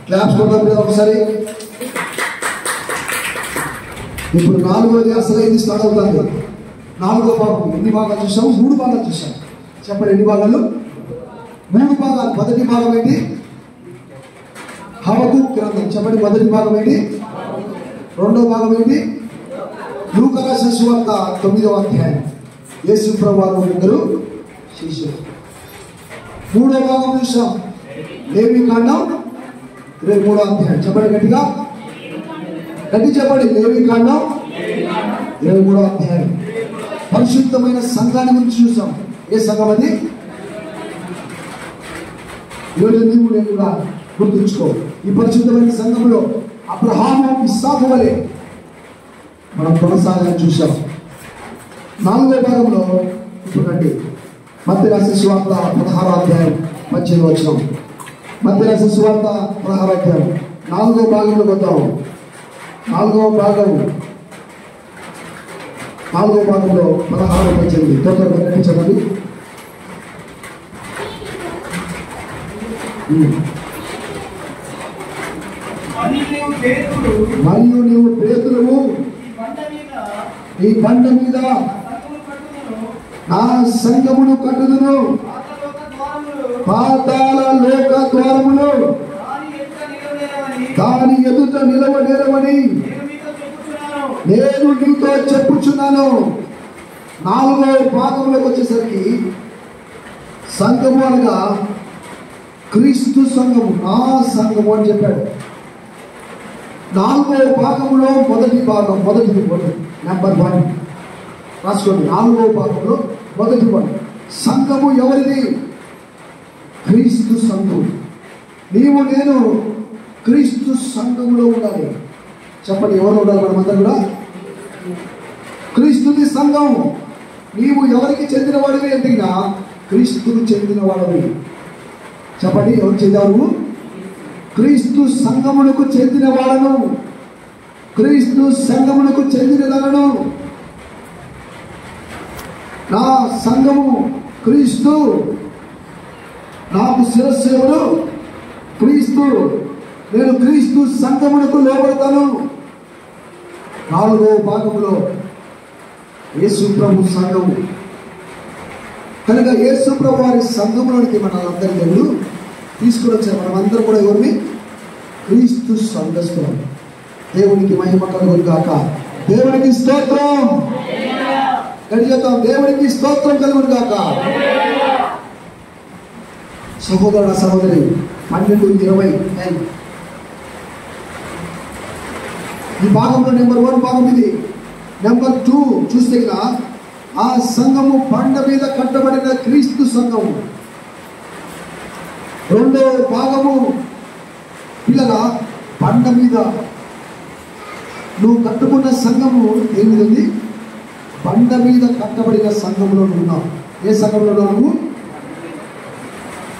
Speaker 1: క్లాప్స్ కొడతాం కదా ఒకసారి. ఇప్పుడు 4వది అసలైంది స్టార్ట్ అవుతుంది. 4వ భాగం. ఎన్ని భాగాలు చూసాము? 3 భాగాలు చూసాం. చెప్పండి ఎన్ని భాగాలు? 3 భాగాలు. మొదటి భాగం ఏంటి? హబక్కూకు గ్రంథం. చెప్పండి మొదటి భాగం ఏంటి? 2వ భాగం ఏంటి? లూకా రాసిన సువార్త 9వ అధ్యాయం. యేసు ప్రభువు 3 శిష్యులు. 3వ భాగం చూసాం లేవీకాండం 23వ అధ్యాయం. చెప్పండి గట్టిగా, గట్టి చెప్పండి. లేవీకాండం 23వ అధ్యాయం. పరిశుద్ధమైన సంఘాన్ని గురించి చూసాం. ఏ సంఘం అది? ఈరోజు నీవు నేను కూడా గుర్తుంచుకో. ఈ పరిశుద్ధమైన సంఘంలో అబ్రహాము, ఇస్సాకు వలె మనం కొనసాగాలని చూసాం. 4వ భాగంలో ఇప్పుడు రండి. మత్తయి రాసిన సువార్త 16వ అధ్యాయం 18వ వచనం. మత్తయి రాసిన సువార్త 16వ అధ్యాయం 4వ భాగంలో వద్దాం. 4వ భాగంలో 16వ 18 తొందరగా కనిపించదండి. మరియు నీవు పేతురువు ఈ బండ మీద నా సంఘమును కట్టుదును, పాతాళ లోక ద్వారములు దాని ఎదుట నిలవనేరవని నేను నీతో చెప్పుచున్నాను. 4వ భాగంలోకి వచ్చేసరికి సంఘము అనగా క్రీస్తు సంఘము, నా సంఘము అని చెప్పాడు. 4వ భాగంలో మొదటి నెంబర్ 1 రాసుకోండి. 4వ భాగంలో మొదటి 1 సంఘము ఎవరిది? క్రీస్తు సంఘం. నీవు నేను క్రీస్తు సంఘములో ఉండాలి. చెప్పండి ఎవరు ఉండాలి? మనమంతా కూడా క్రీస్తుది సంఘం. నీవు ఎవరికి చెందినవాడివి అంటేనా? క్రీస్తుకు చెందినవాడివి. చెప్పండి ఎవరు చెందావు? క్రీస్తు సంఘమునకు చెందిన వాడను, క్రీస్తు సంఘమునకు చెందినదనను. నా సంఘము క్రీస్తు, నాకు శిరస్సు ఎవరు? క్రీస్తు. నేను క్రీస్తు సంఘమునకు లోబడతాను. 4వ భాగంలో యేసు ప్రభు సంఘము కనుక యేసు ప్రభు వారి సంఘములోనికి మనందరి దేవుడు తీసుకుని వచ్చారు. మనమందరం కూడా ఎవరిని? క్రీస్తు సంఘస్థులం. దేవునికి మహిమ కలుగును గాక. దేవునికి స్తోత్రం. గడిచేద్దాం. దేవునికి స్తోత్రం కలుగును గాక. సహోదరుడ సహోదరి 12:20 ఈ భాగంలో నెంబర్ 1 భాగం ఇది. నెంబర్ 2 చూస్తే ఆ సంఘము బండ మీద కట్టబడిన క్రీస్తు సంఘము. 2వ భాగము పిల్లల బండ మీద నువ్వు కట్టుకున్న సంఘము ఏమిటి? బండ మీద కట్టబడిన సంఘంలో ఉన్నావు. ఏ సంఘంలో నువ్వు?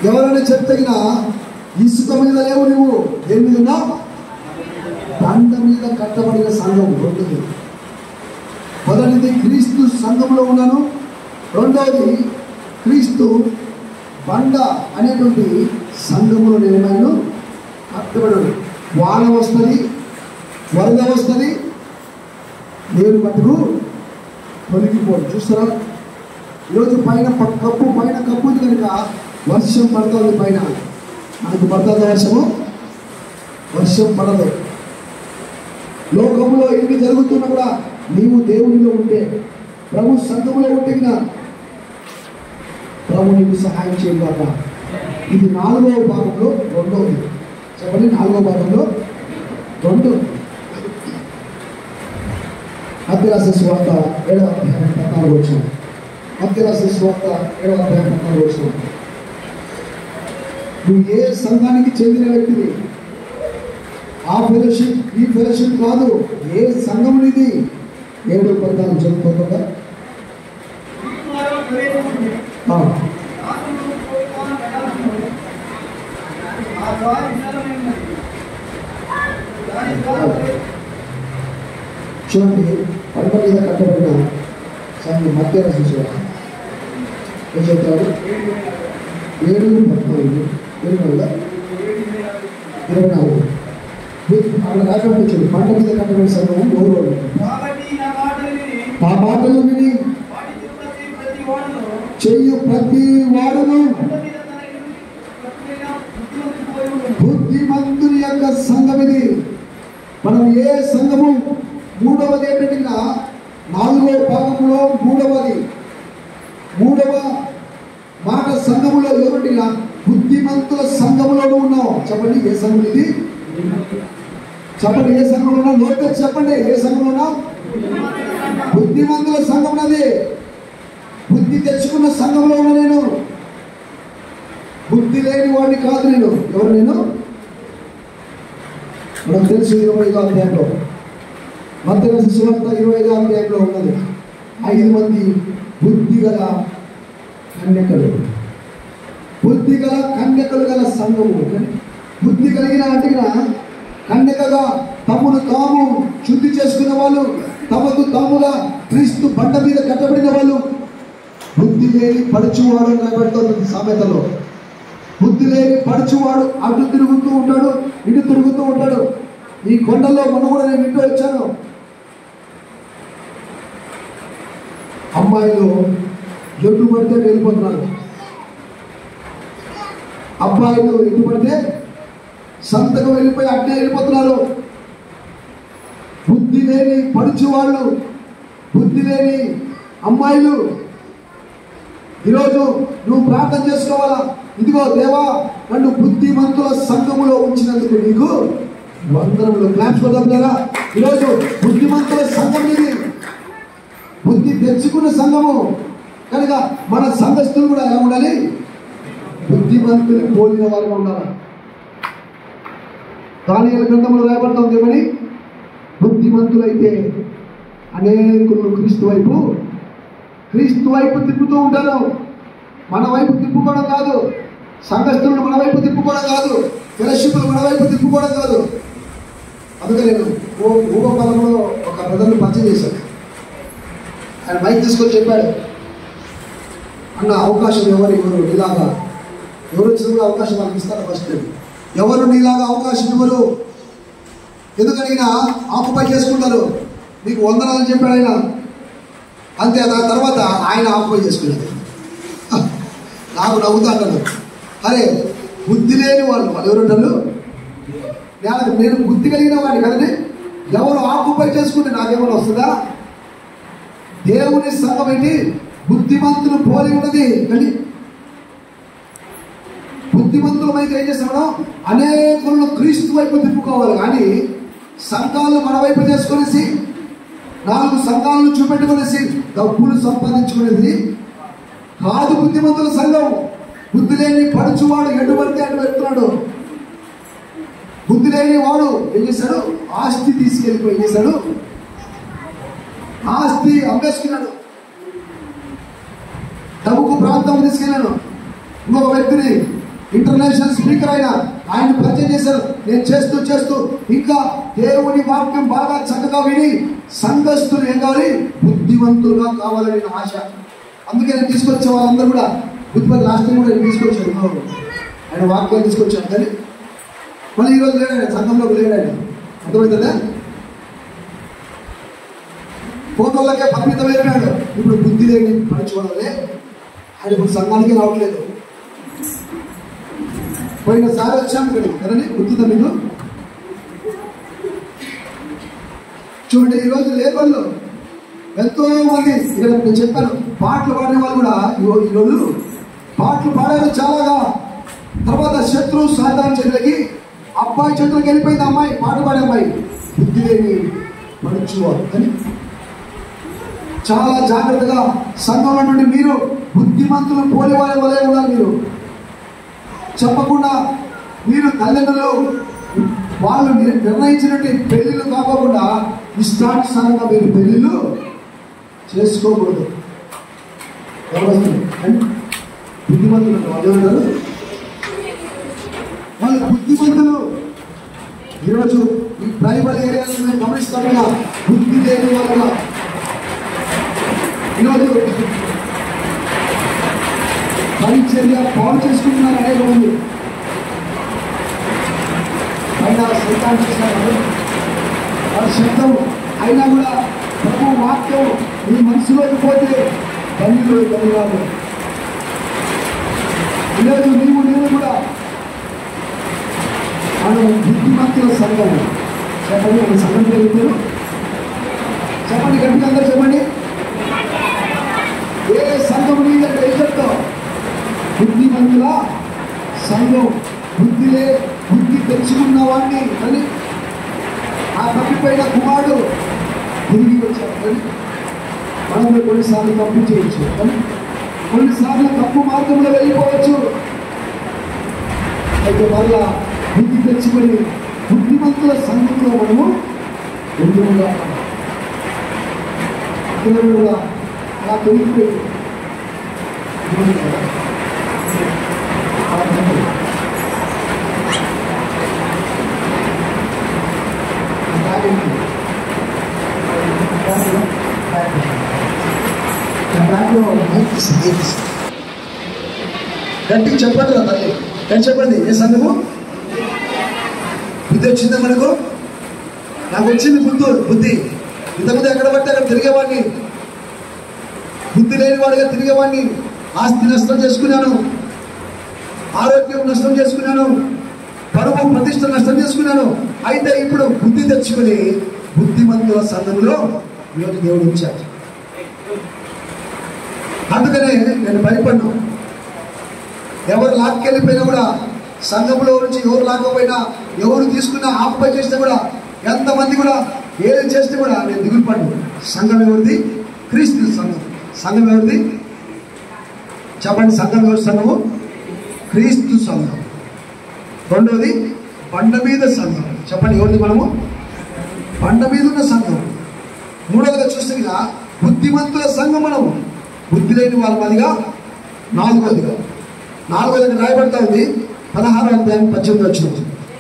Speaker 1: ఎవరైనా చెప్తగిన ఇసుక మీద లేవు, నువ్వు దేని మీద ఉన్నావు? బండ మీద కట్టబడిన సంఘం రెండోది. మొదటిది క్రీస్తు సంఘంలో ఉన్నాను, రెండవది క్రీస్తు బండ అనేటువంటి సంఘములో నేను కట్టబడి. వాన వస్తుంది, వరద వస్తుంది, నేను మటుకు తొలగిపోదు. చూస్తారా, ఈరోజు పైన కప్పుది కనుక వర్షం పడుతుంది. పైన మనకు పడుతుంది వర్షము, వర్షం పడదు. లోకంలో ఇన్ని జరుగుతున్నా కూడా నీవు దేవునిలో ఉంటే, ప్రభు సంఘములో ఉంటే ప్రభు నీకు సహాయం చేయగలట. ఇది 4వ భాగంలో రెండవది. చెప్పండి, 4వ భాగంలో రెండవది. మత్తయి రాసిన సువార్త 7వ అధ్యాయం 14వ వచనం. మత్తయి రాసిన సువార్త 7వ అధ్యాయం 14వ వచనం. నువ్వు ఏ సంఘానికి చెందిన వ్యక్తివి, ఆ ఫెలోషిప్ ఈ ఫెలోషిప్ కాదు, ఏ సంఘం ఇది 7:14 చదువుతుందా? చూడండి, పంట మీద కట్టబడిన సంఘం మత్తయి రాసిన సువార్త ఏం చెప్తాడు? 7:14 24 అక్కడ రాకపోతే చూడు, పంట మీద కట్టబడిన సంఘం గౌరవం. ఆ మాటలు విని చెయ్యు ప్రతి వాడును బుద్ధిమంతుని యొక్క సంఘం ఇది. మనం ఏ సంఘము? మూడవది ఏంటంటే 4వ భాగంలో మూడవ మాట సంఘములో ఎవరిగా బుద్ధిమంతుల సంఘములో ఉన్నావు. చెప్పండి, ఏ సంఘం ఇది? చెప్పండి, ఏ సంఘంలో ఉన్నావు? నోట్ చెప్పండి, ఏ సంఘంలో ఉన్నావు? బుద్ధిమంతుల సంఘం. అది బుద్ధి తెచ్చుకున్న సంఘంలో ఉన్నా నేను. బుద్ధి లేని వాడిని కాదు నేను. ఎవరు నేను? మనకు తెలుసు 25వ అధ్యాయంలో, మత్తయి రాసిన సువార్త 25వ అధ్యాయంలో ఉన్నది. 5 మంది బుద్ధి గల కన్యకలు, బుద్ధి గల కన్యకలు గల సంఘము. బుద్ధి కలిగిన అంటే కన్యకగా తమను తాము శుద్ధి చేసుకున్న వాళ్ళు, తమకు తాముగా క్రీస్తు బండ మీద కట్టబడిన వాళ్ళు. బుద్ధి లేని పడుచువాడు కనబడుతుంది సామెతలో. బుద్ధి లేని పడుచువాడు అటు తిరుగుతూ ఉంటాడు, ఇటు తిరుగుతూ ఉంటాడు. ఈ కొండల్లో మొన్న కూడా నేను ఇంటూ వచ్చాను. అమ్మాయిలు ఎటు పడితే వెళ్ళిపోతున్నారు, అబ్బాయిలు ఎటు పడితే సంతకు వెళ్ళిపోయి అట్టే వెళ్ళిపోతున్నారు. బుద్ధి లేని పడుచువాళ్ళు, బుద్ధి లేని అమ్మాయిలు. ఈరోజు నువ్వు ప్రార్థన చేసుకోవాలా, ఇదిగో దేవా నన్ను బుద్ధిమంతుల సంఘములో ఉంచినందుకు నీకు వందనములు. క్లాప్స్ కొడతారా? ఈరోజు బుద్ధిమంతుల సంఘం ఇది, బుద్ధి తెచ్చుకున్న సంఘము కనుక మన సంఘస్థులు కూడా ఎలా ఉండాలి? బుద్ధిమంతులు పోలిన వారుగా ఉండాలి. దానియేలు గ్రంథంలో రాయబడతాం ఏమని? బుద్ధిమంతులైతే అనేకులు క్రీస్తు వైపు తిప్పుతూ ఉంటారు. మన వైపు తిప్పుకోవడం కాదు, సంఘస్థులను మన వైపు తిప్పుకోవడం కాదు, ఫెలోషిప్లు మన వైపు తిప్పుకోవడం కాదు. అందుకే నేను ఊపపాలంలో ఒక బ్రదర్ని పరిచయం చేశాను. ఆయన మైక్ తీసుకొని చెప్పాడు, అన్న అవకాశం ఎవరు నీలాగా ఎవరు వచ్చినా కూడా అవకాశం వాళ్ళకి ఇస్తారు. ఫస్ట్ ఎవరు నీలాగా అవకాశం ఇవ్వరు. ఎందుకనైనా ఆక్యుపై చేసుకుంటారు. నీకు వందనాలని చెప్పాడు ఆయన, అంతే. దాని తర్వాత ఆయన ఆక్యుపై చేసుకున్నాడు. నాకు నవ్వుతా అంటారు, అరే బుద్ధి లేని వాళ్ళు ఎవరుంటారు? నేను బుద్ధి కలిగిన వాడిని కదండి. ఎవరు ఆక్యుపై చేసుకుంటే నాకేమైనా వస్తుందా? దేవుని సంఘం ఏంటి? బుద్ధిమంతులు పోలి ఉన్నది. కానీ బుద్ధిమంతులమైతే ఏం చేస్తామో అనేకులను క్రీస్తు వైపు తిప్పుకోవాలి. కానీ సంఘాలను మన వైపు చేసుకునేసి 4 సంఘాలను చూపెట్టుకునేసి డబ్బులు సంపాదించుకునేది కాదు బుద్ధిమంతుల సంఘం. బుద్ధి లేని పడుచువాడు ఎటు పడితే అటు పెడుతున్నాడు. బుద్ధి లేని వాడు ఏం చేశాడు? ఆస్తి తీసుకెళ్ళిపోయి ఏం చేశాడు? ఆస్తి అమ్మేసుకున్నాడు. డబ్బుకు ప్రాంతం తీసుకెళ్ళాను. ఇంకొక వ్యక్తిని ఇంటర్నేషనల్ స్పీకర్ ఆయన పరిచయం చేశారు. నేను చేస్తూ ఇంకా దేవుని వాక్యం బాగా చక్కగా విని సంఘస్థులు ఏం కావాలి, బుద్ధివంతులుగా కావాలని నా ఆశ. అందుకే నేను తీసుకొచ్చే వాళ్ళందరూ కూడా బుద్ధిమంతులు. లాస్ట్ టైం కూడా నేను తీసుకొచ్చాను, ఆయన వాక్యాలు తీసుకొచ్చాను. కానీ మళ్ళీ ఈరోజు లేడాడు, సంఘంలోకి లేడాడు. అర్థమవుతుందా? ఫోటోలకే పరిమితమైనాడు. ఇప్పుడు బుద్ధి లేని పరచుకోవడమే ఆయన ఇప్పుడు సంఘానికి రావట్లేదు. పోయినసారి వచ్చాము కదండి, గుర్తుందా మీకు? చూడండి, ఈరోజు లేని వాళ్ళు ఎంతో మంది. ఇక్కడ నేను చెప్పాను, పాటలు పాడిన వాళ్ళు కూడా ఈరోజు పాటలు పాడారు చాలాగా. తర్వాత శత్రువు సాధారణ చేతులకి, అబ్బాయి చేతులకు వెళ్ళిపోయింది అమ్మాయి, పాట పాడే అమ్మాయి. బుద్ధి లేని పరచుకోవాలి అని చాలా జాగ్రత్తగా సంఘం నుండి మీరు బుద్ధిమంతులు పోలివారి వలె ఉండాలి. మీరు చెప్పకుండా, మీరు తల్లిదండ్రులు వాళ్ళు నిర్ణయించినట్టు పెళ్లిళ్ళు కాకుండా ఇష్టానుసారంగా మీరు పెళ్లిళ్ళు చేసుకోకూడదు. బుద్ధిమంతులు వాళ్ళు ఉంటారు, వాళ్ళు బుద్ధిమంతులు. ఈరోజు ఈ ట్రైబల్ ఏరియాలో మేము గమనిస్తాముగా బుద్ధి లేని వల్ల ఈరోజు పరిచర్య పాలు చేసుకుంటున్నారు అనేక మంది. పైన సైతాన్ చేసినారు వారి శబ్దం అయినా కూడా ప్రభు వాక్యం మీ మనసులోకి పోతే బండిలో కలిగారు. ఈరోజు నీవు కూడా మనం బుద్ధిమంతుల సంఘం. చెప్పండి, మన సంఘం పేరు చెప్పండి, గట్టిగా అందరూ చెప్పండి. ఏ సంఘం నీదంటే ఏం చెప్తావు? బుద్ధిమంతుల సంఘం. బుద్ధి తెచ్చుకున్న వాడిని అని ఆ తప్పిపోయిన కుమారుడు తిరిగి వచ్చాడు. కానీ మనం కొన్నిసార్లు తప్పు చేయొచ్చు, కానీ కొన్నిసార్లు తప్పు మార్గంలో వెళ్ళిపోవచ్చు. అయితే మళ్ళా బుద్ధి తెచ్చుకొని బుద్ధిమంతుల సంఘంలో మనము ఎందుకుగా అలా తొలిగిపోయి గట్టికి చెప్పండి రా తల్లి, గట్టి చెప్పండి. ఏ సంఘము బుద్ధి వచ్చిందా మనకు? నాకు వచ్చింది బుద్ధి. ఇంతకుముందు ఎక్కడ పడితే అక్కడ తిరిగేవాడిని, బుద్ధి లేని వాడిగా తిరిగేవాడిని. ఆస్తి నష్టం చేసుకున్నాను, ఆరోగ్యం నష్టం చేసుకున్నాను, పరువు ప్రతిష్ట నష్టం చేసుకున్నాను. అయితే ఇప్పుడు బుద్ధి తెచ్చుకుని బుద్ధిమంతుల సంఘంలో ఈరోజు దేవుడు ఉంచాడు. అందుకనే నేను భయపడ్ను. ఎవరు లాక్కెళ్ళిపోయినా కూడా, సంఘంలో నుంచి ఎవరు లాక్కపోయినా, ఎవరు తీసుకున్నా ఆక్యుపై చేసినా కూడా, ఎంతమంది కూడా ఏది చేస్తే కూడా నేను దిగులు పడ్ను. సంఘం ఎవరిది? క్రీస్తు సంఘం. సంఘం ఎవరిది? చెప్పండి. సంఘం ఎవరి సంఘము? క్రీస్తు సంఘం. రెండవది బండ మీద సంఘం. చెప్పండి, ఎవరిది? మనము బండ మీద ఉన్న సంఘం. మూడవదిగా చూస్తే ఇలా బుద్ధిమంతుల సంఘం మనము. బుద్ధి లేని వాళ్ళ మదిగా నాలుగోదిగా రాయబడతా ఉంది. 16వ అధ్యాయం 18 వచ్చిన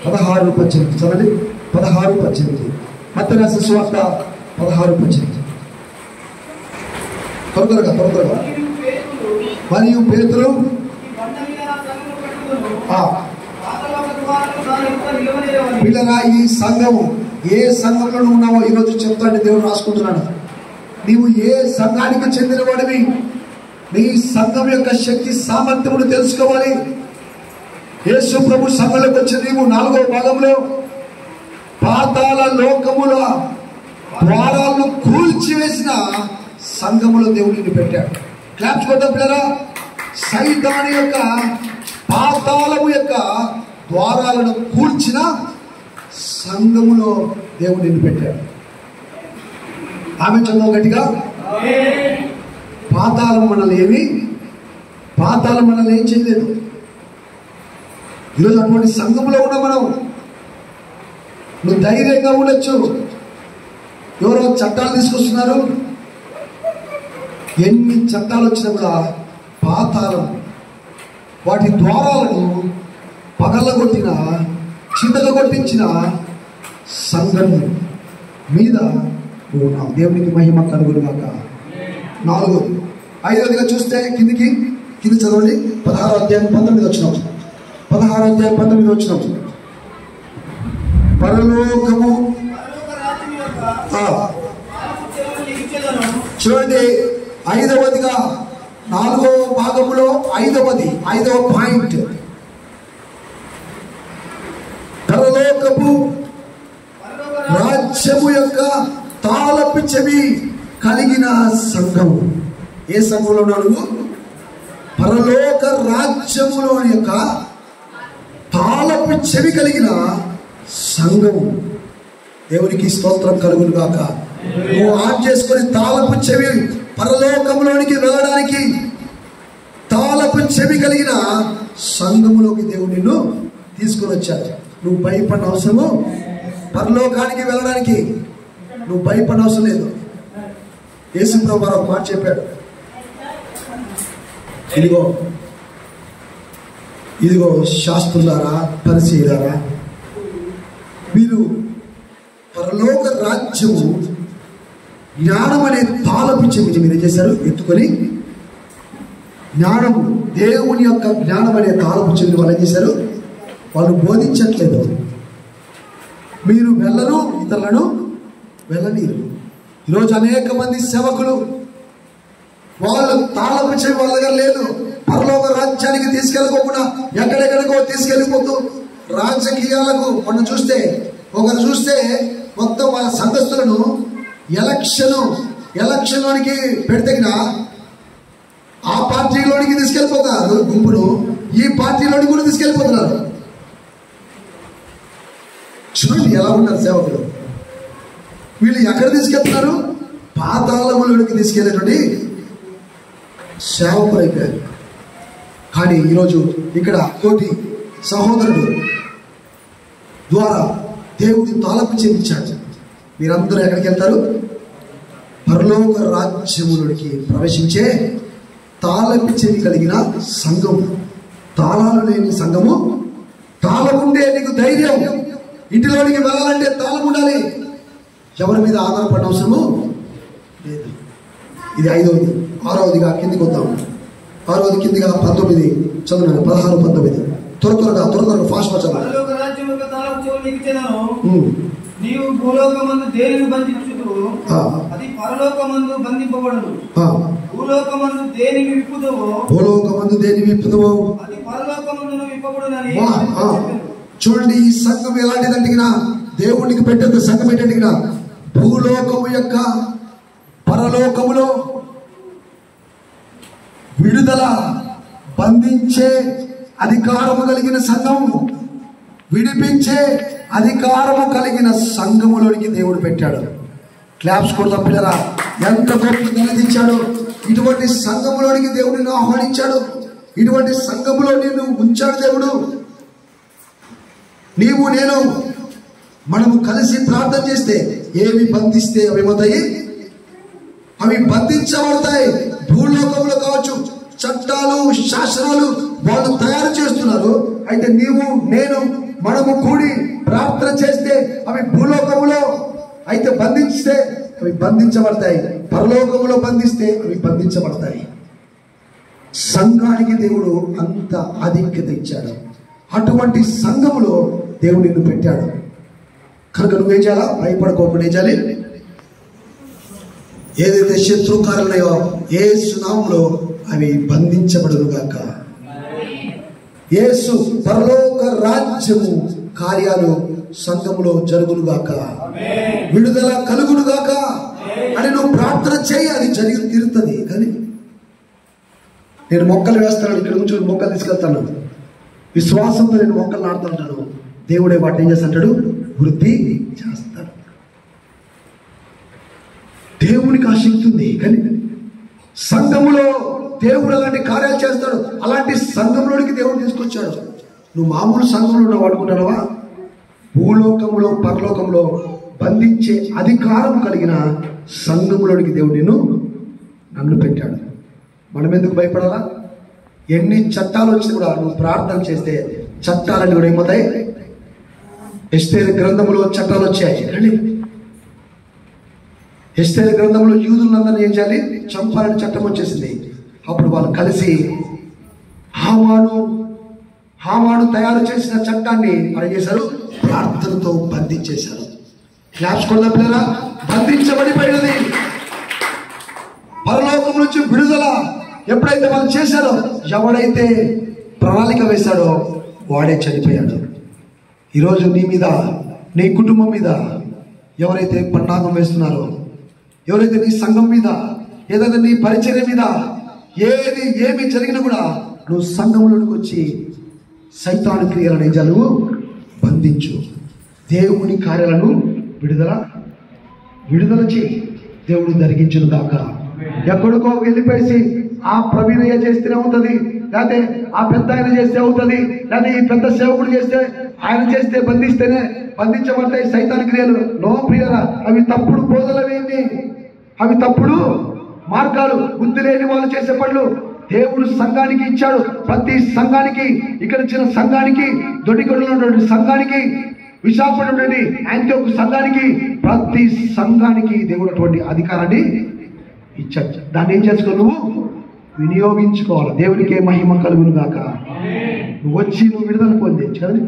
Speaker 1: 16-18 చదవండి. 16-18 మత్తయి రాసిన సువార్త 16-18. త్వరగా మరియు పేతురు పిల్లరా, ఈ సంఘము ఏ సంఘంలో ఉన్నావో ఈరోజు చెప్తాడు దేవుడు, రాసుకుంటున్నాడు. నీవు ఏ సంఘానికి చెందిన వాడివి, నీ సంఘం యొక్క శక్తి సామర్థ్యమును తెలుసుకోవాలి. యేసు ప్రభు సంఘంలోకి వచ్చి నీవు 4వ భాగంలో పాతాళ లోకముల ద్వారాలను కూల్చివేసిన సంఘములో దేవుడిని పెట్టాడు. క్లాప్స్ కొట్టాం పిల్లరా. సైతాను యొక్క పాతాళము యొక్క ద్వారాలను కూల్చిన సంఘములో దేవుడిని పెట్టాడు. ఆమె చదువు గట్టిగా. పాతాళం మనల్ని ఏం చేయలేదు. ఈరోజు అటువంటి సంఘంలో ఉన్న మనం నువ్వు ధైర్యంగా ఉండొచ్చు. ఎవరో చట్టాలు తీసుకొస్తున్నారు, ఎన్ని చట్టాలు వచ్చినా కూడా పాతాళం వాటి ద్వారాలను పగలగొట్టిన, చితకగొట్టించిన సంఘం మీద ఉన్నాం. దేవునికి మహిమ కలుగునుగాక. 4. 5వదిగా చూస్తే కింది చదవండి. 16వ అధ్యాయం 19 వచ్చినాం. 16వ అధ్యాయం 19 వచ్చినాం. పరలోకము చూడండి. 5వదిగా 4వ భాగంలో 5వ పాయింట్, పరలోకపు రాజ్యము యొక్క తాళపు చెవి కలిగిన సంఘం. ఏ సంఘంలో ఉన్నాడు? పరలోక రాజ్యములో యొక్క తాళపు చెవి కలిగిన సంఘం. దేవునికి స్తోత్రం కలుగును గాక. నువ్వు ఆన్ చేసుకొని తాళపు చెవి, పరలోకంలోనికి వెళ్ళడానికి తాళపు చెవి కలిగిన సంఘములోకి దేవుడు నిన్ను తీసుకుని వచ్చాడు. నువ్వు భయపడిన అవసరము, పరలోకానికి వెళ్ళడానికి నువ్వు భయపడిన అవసరం లేదు. యేసు ప్రభువు ఒక మాట చెప్పాడు, ఇదిగో శాస్త్రులారా, పరిసయ్యులారా, మీరు పరలోక రాజ్యము జ్ఞానం అనే తాళపు చెవి మీరు ఏం చేశారు? ఎత్తుకొని జ్ఞానము, దేవుని యొక్క జ్ఞానం అనే తాళపు చెవిని వాళ్ళు ఏం చేశారు? వాళ్ళు బోధించట్లేదు. మీరు వెళ్ళను, ఇతరులను వెళ్ళనీరు. ఈరోజు అనేక మంది సేవకులు వాళ్ళు తాళపు చెవి వాళ్ళ దగ్గర లేదు. పరలోక రాజ్యానికి తీసుకెళ్ళకోకుండా ఎక్కడెక్కడికో తీసుకెళ్ళిపోతూ రాజకీయాలకు మనం ఒకరు చూస్తే మొత్తం వాళ్ళ సంఘస్థులను ఎలక్షన్లోనికి పెడితేగిన ఆ పార్టీలోనికి తీసుకెళ్ళిపోతున్నారు గుంపును, ఈ పార్టీలోనికి కూడా తీసుకెళ్ళిపోతున్నారు. చూడండి ఎలా ఉన్నారు సేవకులు. వీళ్ళు ఎక్కడ తీసుకెళ్తున్నారు? పాతాళంలోనికి తీసుకెళ్ళేటువంటి సేవకులు అయిపోయారు. కానీ ఈరోజు ఇక్కడ కోటి సహోదరుడు ద్వారా దేవుడి తాళపు చెవిచ్చాడు. మీరందరూ ఎక్కడికి వెళ్తారు? పరలోక రాజ్యములోనికి ప్రవేశించే తాళపు చెవి కలిగిన సంఘం. తాళాలు లేని సంఘము. తాళం ఉండే నీకు ధైర్యం. ఇంటిలోనికి వెళ్ళాలంటే తాళం ఉండాలి. ఎవరి మీద ఆధారపడిన అవసరము లేదు. ఇది 5వది. 6వదిగా కిందికి వద్దాం. 6వది కిందిగా 19 చదువు. 16, 19 త్వరగా ఫాస్ట్ గా చదవాలి.
Speaker 2: నీవు భూలోకమందు దేనిని బంధించుదు, అది పరలోకమందు బంధింపబడును. భూలోకమందు దేనిని విప్పుదువో, అది పరలోకమందును విప్పబడునని.
Speaker 1: చూడండి, ఈ సంఘం ఎలాంటిదంటే దేవునికి పెట్టేది సంఘం ఏంటంటే భూలోకము యొక్క పరలోకములో విడుదల, బంధించే అధికారము కలిగిన సంఘం, విడిపించే అధికారము కలిగిన సంఘములోనికి దేవుడు పెట్టాడు. క్లాప్స్ కొడతాం పిల్లరా. ఎంత గొప్ప ఘనతిచ్చాడు. ఇటువంటి సంఘములోనికి దేవుడిని ఆహ్వానించాడు. ఇటువంటి సంఘములో నిన్ను ఉంచాడు దేవుడు. నీవు నేను మనము కలిసి ప్రార్థన చేస్తే ఏవి బంధిస్తే అవి ఏమవుతాయి? అవి బంధించబడతాయి. భూలోకంలో కావచ్చు, చట్టాలు, శాసనాలు వాళ్ళు తయారు చేస్తున్నారు. అయితే నీవు నేను మనము కూడి ప్రార్థన చేస్తే అవి భూలోకములో అయితే బంధిస్తే అవి బంధించబడతాయి, పరలోకములో బంధిస్తే అవి బంధించబడతాయి. సంఘానికి దేవుడు అంత ఆధిక్యత ఇచ్చాడు. అటువంటి సంఘములో దేవుడు నిన్ను పెట్టాడు. కనుక నువ్వేం చేయాలా? భయపడుకోకుండా ఏం చేయాలి? ఏదైతే శత్రుకారులున్నాయో యేసు నామములో అవి బంధించబడునుగాక. యేసు పరలోక రాజ్యము కార్యాలు సంఘములో జరుగునుగాక, విడుదల కలుగునుగాక అని నువ్వు ప్రార్థన చేయి. అది జరిగి తీరుతుంది. కానీ నేను మొక్కలు వేస్తాను, ఇక్కడ నుంచి మొక్కలు తీసుకెళ్తాను, విశ్వాసంతో నేను మొక్కలు నాటుతుంటాను. దేవుడే వాటిని ఏం చేస్తాడు? వృద్ధి చేస్తాడు. దేవునికి ఆ శక్తి ఉంది. కానీ సంఘములో దేవుడు అలాంటి కార్యాలు చేస్తాడు. అలాంటి సంఘంలోనికి దేవుడు తీసుకొచ్చాడు. నువ్వు మామూలు సంఘంలో వాడుకుంటావా? భూలోకంలో పరలోకంలో బంధించే అధికారం కలిగిన సంఘంలోనికి దేవుడు నన్ను పెట్టాడు. మనం ఎందుకు భయపడాలా? ఎన్ని చట్టాలు వచ్చి కూడా నువ్వు ప్రార్థన చేస్తే చట్టాలన్నీ కూడా ఏమవుతాయి? ఎస్తేరు గ్రంథంలో చట్టాలు వచ్చాయి. కానీ ఎస్తేరు గ్రంథంలో యూదులందరినీ ఏం చేయాలి? చంపాలని చట్టం వచ్చేసింది. అప్పుడు వాళ్ళు కలిసి హామాను తయారు చేసిన చట్టాన్ని మనం చేశారు, ప్రార్థనతో బంధించేశారు. జ్ఞాపకం పిల్లరా, బంధించబడిపోయినది. పరలోకం నుంచి విడుదల ఎప్పుడైతే వాళ్ళు చేశారో, ఎవడైతే ప్రణాళిక వేశాడో వాడే చనిపోయాడు. ఈరోజు నీ మీద, నీ కుటుంబం మీద ఎవరైతే పన్నాగం వేస్తున్నారో, ఎవరైతే నీ సంఘం మీద, ఏదైతే నీ పరిచర్య మీద ఏమి జరిగినా కూడా నువ్వు సంఘంలోనికి వచ్చి సైతాను క్రియలను ఏం చేయాలి? బంధించు. దేవుని కార్యాలను విడుదల చేయి. దేవుడు జరిగించును గాక. ఎక్కడికో వెళ్ళిపోయేసి ఆ ప్రవీణయ్య చేస్తేనే అవుతుంది, లేకపోతే ఆ పెద్ద ఆయన చేస్తే అవుతుంది, లేకపోతే ఈ పెద్ద సేవకుడు చేస్తే, ఆయన చేస్తే బంధించబడతాయి సైతాన్ క్రియలు. నో ప్రియరా, అవి తప్పుడు బోధలవేమి, అవి తప్పుడు మార్గాలు. బుద్ధి లేని వాళ్ళు చేసే పనులు దేవుడు సంఘానికి ఇచ్చాడు. ప్రతి సంఘానికి, ఇక్కడ ఇచ్చిన సంఘానికి, దొడ్డిగొడలో ఉన్నటువంటి సంఘానికి, విశాఖపట్నం యాంటియోకు సంఘానికి, ప్రతి సంఘానికి దేవుడు అటువంటి అధికారాన్ని ఇచ్చాడు. దాన్ని ఏం చేసుకోవాలి? నువ్వు వినియోగించుకోవాలి. దేవునికే మహిమ కలుగును గాక. నువ్వు వచ్చి నువ్వు విడుదల పొందేచ్చు కదా.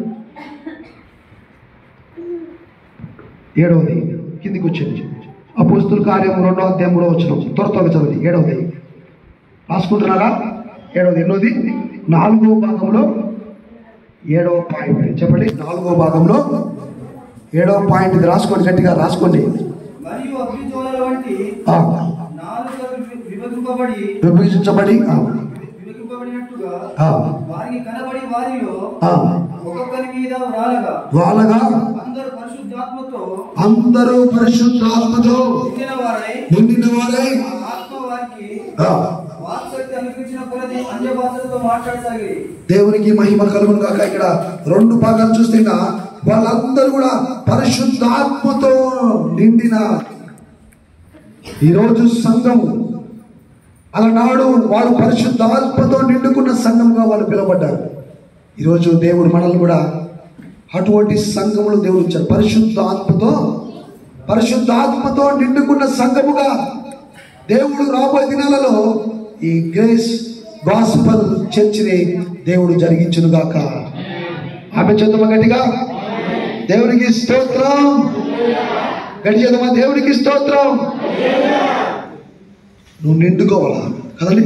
Speaker 1: 7వది కిందికి వచ్చింది. అపోస్తుల కార్యం 2వ అధ్యాయం 3వ వచనం. త్వరగా చదివి 7వది రాసుకుంటున్నారా? 7వది ఎన్నోది? 4వ భాగంలో 7వ పాయింట్ చెప్పండి. 4వ భాగంలో 7వ పాయింట్ ఇది రాసుకోండి, గట్టిగా రాసుకోండి.
Speaker 2: మరియు అగ్నిజ్వాలల వంటి విభజించబడినట్టుగా వారికి కనబడి వారిలో ఒక్కొక్కరి మీద వాలగా అందరూ పరిశుద్ధాత్మతో నిండిన వారై ఆత్మ వారికి వాక్శక్తి అనుగ్రహించిన కొలది అన్య భాషలతో మాట్లాడసాగి. దేవునికి మహిమ కలుగును గాక. ఇక్కడ 2 భాగాలు చూస్తున్నా, వాళ్ళందరూ కూడా పరిశుద్ధాత్మతో నిండిన. ఈరోజు సంఘం అలనాడు వాళ్ళు పరిశుద్ధాత్మతో నిండుకున్న సంఘంగా వాళ్ళు పిలువబడ్డారు. ఈరోజు దేవుడు మనల్ని కూడా అటువంటి సంఘములు దేవుడు ఇచ్చారు. పరిశుద్ధాత్మతో నిండుకున్న సంఘముగా దేవుడు రాబోయే దినాలలో ఈ గ్రేస్ గాస్పల్ చర్చిని దేవుడు జరిగించును గాక. ఆమె చదువు గట్టిగా. దేవునికి స్తోత్రం. గట్టి చదువు. దేవునికి స్తోత్రం. నువ్వు నిండుకోవాలా కదండి?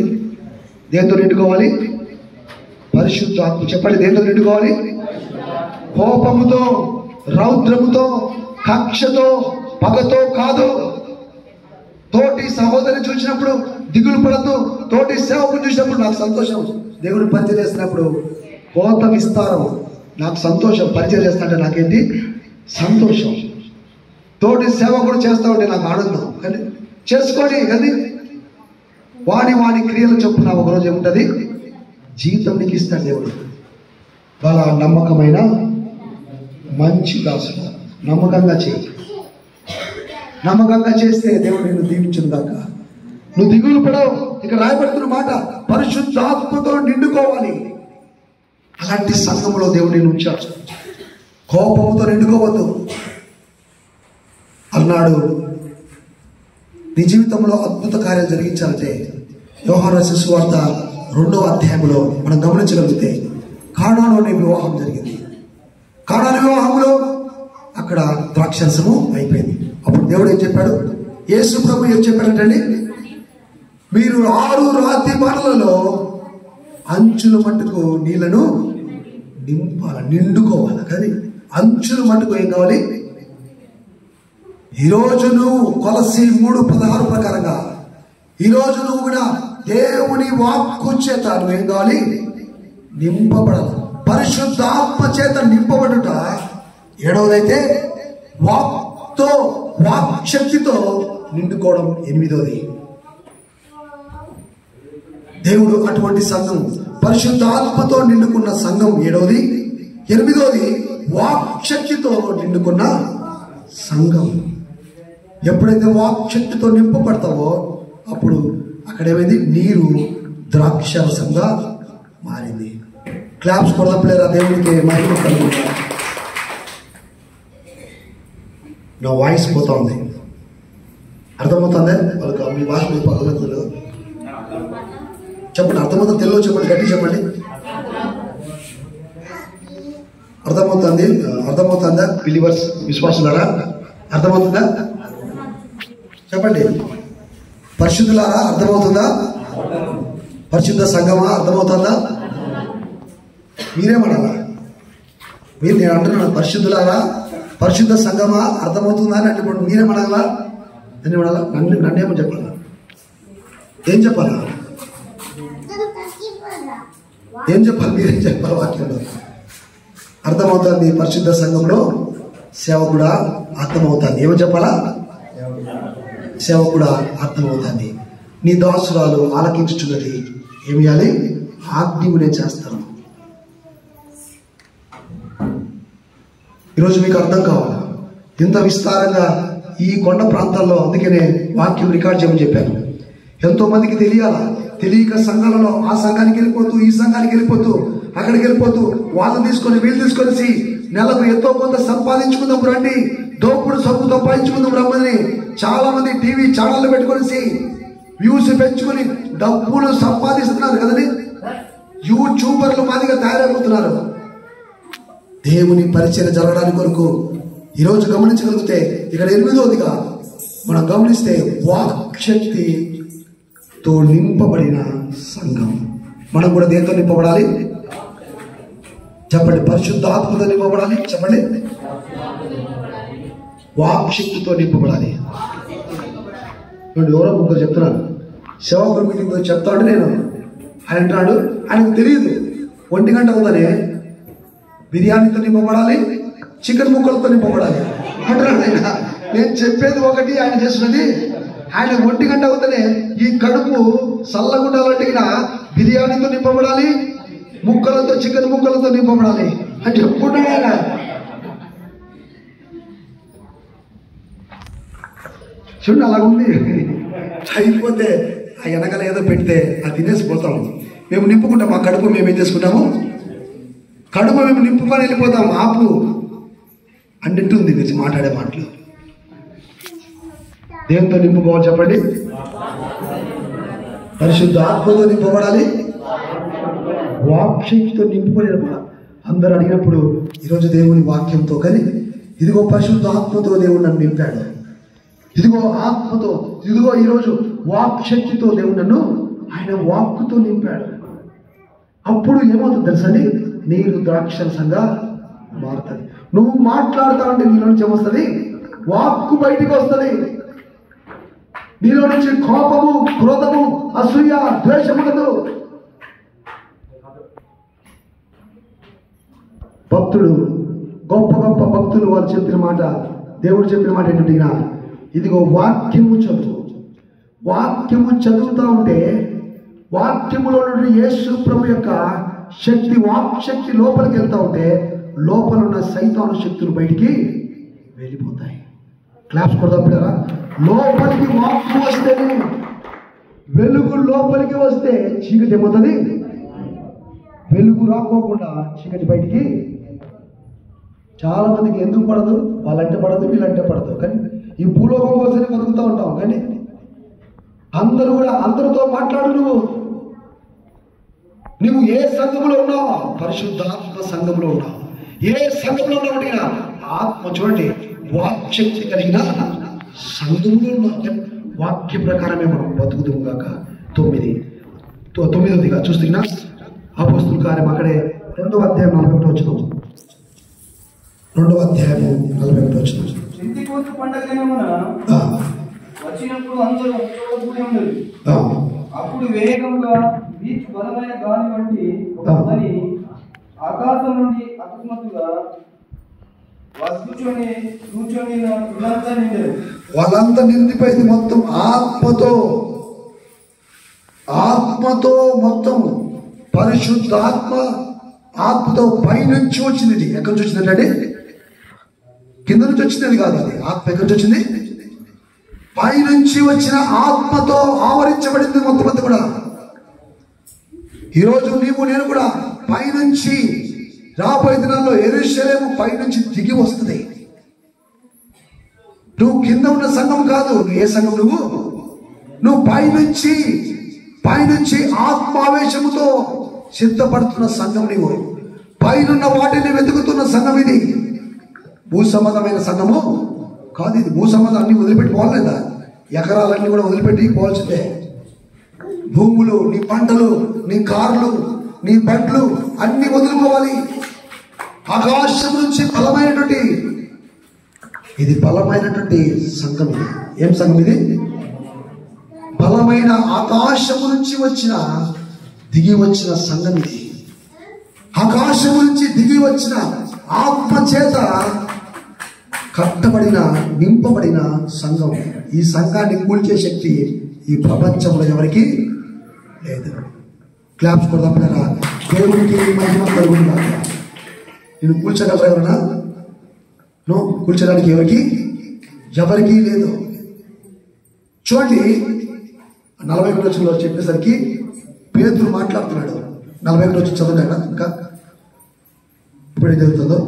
Speaker 2: దేంతో నిండుకోవాలి? పరిశుద్ధాత్మ. చెప్పండి, దేంతో నిండుకోవాలి? కోపముతో, రౌద్రముతో, కక్షతో, పగతో కాదు. తోటి సహోదరిని చూసినప్పుడు దిగులు పడద్దు. తోటి సేవకుని చూసినప్పుడు నాకు సంతోషం. దేవుడు పరిచయం చేసినప్పుడు కోత విస్తారం, నాకు సంతోషం. పరిచయం చేస్తాంటే నాకేంటి? సంతోషం. తోటి సేవకుడు చేస్తా ఉంటే నాకు ఆనందం. కానీ చేసుకోండి కానీ వాడి క్రియలు చొప్పున ఒకరోజు ఏముంటుంది? జీవితం నీకు ఇస్తాడు దేవుడు. వాళ్ళ నమ్మకమైన మంచి దాసుడు. నమ్మకంగా చేయి. నమ్మకంగా చేస్తే దేవుడు నిన్ను దీవించును గాక. నువ్వు దిగులు పడవు. ఇక్కడ రాయబడుతున్న మాట పరిశుద్ధాత్మతో నిండుకోవాలి. అలాంటి సంఘంలో దేవుడు నేను ఉంచాడు. కోపంతో నిండుకోవద్దు అన్నాడు. నీ జీవితంలో అద్భుత కార్యాలు జరిగించాలంటే యోహాను రాసిన సువార్త 2వ అధ్యాయంలో మనం గమనించగలిగితే కానాలోని వివాహం జరిగింది. కానాల వివాహంలో అక్కడ ద్రాక్షరసము అయిపోయింది. అప్పుడు దేవుడు ఏం చెప్పాడు? యేసు ప్రభు ఏం చెప్పాడంటండి? మీరు 6 రాతి బాణలలో అంచుల మట్టుకు నీళ్లను నిండుకోవాలి. కానీ అంచుల మట్టుకు ఏం కావాలి? ఈరోజు నువ్వు కొలసి 3:16 ప్రకారంగా ఈరోజు నువ్వు కూడా దేవుని వాక్కు చేత నువ్వేం కావాలి? నింపబడాలి. పరిశుద్ధాత్మ చేత నింపబడుట. 7వదైతే వాక్శక్తితో నిండుకోవడం. 8వది దేవుడు అటువంటి సంఘం, పరిశుద్ధాత్మతో నిండుకున్న సంఘం 7వది. 8వది వాక్శక్తితో నిండుకున్న సంఘం. ఎప్పుడైతే వాక్శక్తితో నింపబడతావో అప్పుడు అక్కడేమైంది? నీరు ద్రాక్షరసంగా మారింది. క్లాప్స్ కొడదలేరా దేవునికి మహిమ కలుగుతుంది. నా వాయిస్ పోతా ఉంది, అర్థమవుతుందే వాళ్ళకి మీ భాష మీ పగలదు చెప్పండి. అర్థమవుతుంది, తెలుగు చెప్పండి, గట్టి చెప్పండి. అర్థమవుతుంది, అర్థమవుతుందా బిలీవర్స్ విశ్వాసులారా? అర్థమవుతుందా చెప్పండి. పరిశుద్ధులారా అర్థమవుతుందా? పరిశుద్ధ సంఘమా అర్థమవుతుందా? మీరేమనాలా? మీరు నేను అంటున్నాను పరిశుద్ధులారా, పరిశుద్ధ సంఘమా అర్థమవుతుందా అని అంటే మీరేమనాలా? నేనేమనాలా? నన్నేమో చెప్పాలా? ఏం చెప్పాలా? ఏం చెప్పాలి? మీరేం చెప్పాలి? వాక్యంలో అర్థమవుతుంది. పరిశుద్ధ సంఘంలో సేవకుడా అర్థమవుతుంది. ఏమో చెప్పాలా? సేవకుడా అర్థమవుతుంది. నీ దాసురాలు ఆలకించుచున్నది ఏమి చేయాలి? ఆజ్ఞను నేను చేస్తాను. ఈరోజు మీకు అర్థం కావాలా? ఇంత విస్తారంగా ఈ కొండ ప్రాంతాల్లో, అందుకనే వాక్యం రికార్డ్ చేయమని చెప్పాను. ఎంతో మందికి తెలియాలా? తెలియక సంఘాలలో ఆ సంఘానికి వెళ్ళిపోతూ, ఈ సంఘానికి వెళ్ళిపోతూ, అక్కడికి వెళ్ళిపోతూ, వాళ్ళని తీసుకొని వీళ్ళు తీసుకొనేసి నెలకు ఎంతో కొంత సంపాదించుకుందాం రండి, దోపుడు సబ్బు సంపాదించుకుందాం రమ్మని చాలా మంది టీవీ ఛానళ్ళు పెట్టుకొనేసి వ్యూస్ పెంచుకొని డబ్బులు సంపాదిస్తున్నారు కదండి. యూట్యూబర్లు మాదిగా తయారైపోతున్నారు. దేవుని పరిచయం జరగడానికి కొరకు ఈరోజు గమనించగలిగితే ఇక్కడ 8వదిగా మనం గమనిస్తే వాక్శక్తితో నింపబడిన సంఘం. మనం కూడా దేంతో నింపబడాలి చెప్పండి? పరిశుద్ధ ఆత్మతో నింపబడాలి చెప్పండి. వాక్శక్తితో నింపబడాలి. ఎవరో ముగ్గురు చెప్తున్నాను, సేవకుడు మీటింగ్ చెప్తాడు. నేను ఆయన అంటున్నాడు, ఆయనకు తెలియదు 1 గంట అవుతానే బిర్యానీతో నింపబడాలి, చికెన్ ముక్కలతో నింపబడాలి అంటున్నాడు ఆయన. నేను చెప్పేది ఒకటి, ఆయన చేస్తున్నది. ఆయన 1 గంట అవుతానే ఈ కడుపు సల్లగుండాలంటే బిర్యానీతో నింపబడాలి, ముక్కలతో, చికెన్ ముక్కలతో నింపబడాలి అని చెప్పుకుంటాడు ఆయన. చూడండి అలా ఉంది. అయిపోతే ఆ వెనకాల ఏదో పెడితే అది తినేసిపోతాం. మేము నింపుకుంటాం ఆ కడుపు. మేము ఏం చేసుకుంటాము? కడుపు మేము నింపుకొని వెళ్ళిపోతాం. ఆపు అంటుంది మీరు మాట్లాడే మాటలు. దేంతో నింపుకోవాలి చెప్పండి? పరిశుద్ధ ఆత్మతో నింపబడాలి, వాక్శక్తితో నింపుకొని వెళ్ళిపోవాలి. అందరూ అడిగినప్పుడు ఈరోజు దేవుని వాక్యంతో, కానీ ఇదిగో పరిశుద్ధ ఆత్మతో దేవుడు నన్ను నింపాడు, ఇదిగో ఆత్మతో, ఇదిగో ఈరోజు వాక్శక్తితో దేవుడు నన్ను ఆయన వాక్కుతో నింపాడు. అప్పుడు ఏమవుతుంది తెలుసండి? నీరు ద్రాక్షరసంగా మారుతుంది. నువ్వు మాట్లాడుతా ఉంటే నీలో నుంచి ఏమొస్తుంది? వాక్కు బయటికి వస్తుంది. నీలో నుంచి కోపము, క్రోధము, అసూయ, ద్వేషములతో. భక్తుడు, గొప్ప గొప్ప భక్తులు వాళ్ళు చెప్పిన మాట, దేవుడు చెప్పిన మాట ఏంటంటే, ఇదిగో వాక్యము చదువు. వాక్యము చదువుతా ఉంటే వాక్యములో నుండి యేసు ప్రభు యొక్క శక్తి, వాక్శక్తి లోపలికి వెళ్తా ఉంటే లోపల ఉన్న సైతాను శక్తులు బయటికి వెళ్ళిపోతాయి. క్లాప్స్ కొడతారా? లోపలికి వాక్కు వస్తేనే, వెలుగు లోపలికి వస్తే చీకటి ఏమవుతుంది? వెలుగు రాకోకుండా చీకటి బయటికి. చాలా మందికి ఎందుకు పడదు? వాళ్ళంటే పడదు, వీళ్ళంటే పడదు. కానీ ఈ భూలోకం కోసమే బతుకుతూ ఉంటాం. కానీ అందరూ కూడా అందరితో మాట్లాడు. నువ్వు ఏ సంఘంలో ఉన్నావా? పరిశుద్ధాత్మ సంఘంలో ఉన్నావు. ఏ సంఘంలో ఉన్నావు? ఆత్మ చూడండి, వాక్శక్తి కలిగిన సంఘంలో ఉన్నావు. వాక్య ప్రకారమే మనం బతుకుతాం గాక. 9గా చూస్తున్నా అపోస్తుల కార్యం అక్కడే 2వ అధ్యాయం 41 వచనం. 2వ అధ్యాయము 41 వచనం.
Speaker 3: పెంతెకోస్తు పండగ దినమున వచ్చినప్పుడు అందరూ కూడి ఉండరు. అప్పుడు వేగంగా వీచు బలమైన గాలి వంటి ఒక ధ్వని ఆకాశం నుండి అకస్మాత్తుగా కూర్చొని ఇల్లంతా నిండారు.
Speaker 2: వాళ్ళంతా నిండిపోయింది మొత్తం ఆత్మతో మొత్తం పరిశుద్ధాత్మ ఆత్మతో పైనుంచి వచ్చింది. ఇది ఎక్కడి నుంచి వచ్చిందంటే కింద నుంచి వచ్చింది కాదు. అది ఆత్మ ఎక్కడి నుంచి వచ్చింది? పైనుంచి వచ్చిన ఆత్మతో ఆవరించబడింది మొత్తం అంతా కూడా. ఈరోజు నీవు నేను కూడా పైనుంచి రాబోయే దినాల్లో యెరూషలేము పైనుంచి దిగి వస్తుంది. నువ్వు కింద ఉన్న సంఘం కాదు. ఏ సంఘం? నువ్వు పైనుంచి ఆత్మావేశముతో సిద్ధపడుతున్న సంఘం. నువ్వు పైనున్న వాటిని వెతుకుతున్న సంఘం. ఇది భూ సంబంధమైన సంఘము కాదు. ఇది భూ సంబంధం అన్ని వదిలిపెట్టి పోలేదా? ఎకరాలన్నీ కూడా వదిలిపెట్టి పోవాల్సిందే. భూములు, నీ పంటలు, నీ కార్లు, నీ బండ్లు అన్ని వదులుకోవాలి. ఆకాశం నుంచి బలమైనటువంటి ఇది బలమైనటువంటి సంఘం. ఇది ఏం సంఘం? ఇది బలమైన ఆకాశము నుంచి దిగి వచ్చిన సంఘం. ఇది ఆకాశము నుంచి దిగి వచ్చిన ఆత్మ చేత కట్టబడిన నింపబడిన సంఘం. ఈ సంఘాన్ని కూల్చే శక్తి ఈ ప్రపంచంలో ఎవరికి లేదు. క్లాప్స్ కొడదాం. దేవునికి మహిమ కలుగును. నేను కూల్చగలరా? ఎవరన్నా? నో, కూల్చడానికి ఎవరికి లేదు. చూడండి, 41 వచనంలో చెప్పేసరికి పేతురు మాట్లాడుతున్నాడు. 41 వచనం చదవండి. ఇంకా ఇప్పుడు ఏం జరుగుతుందో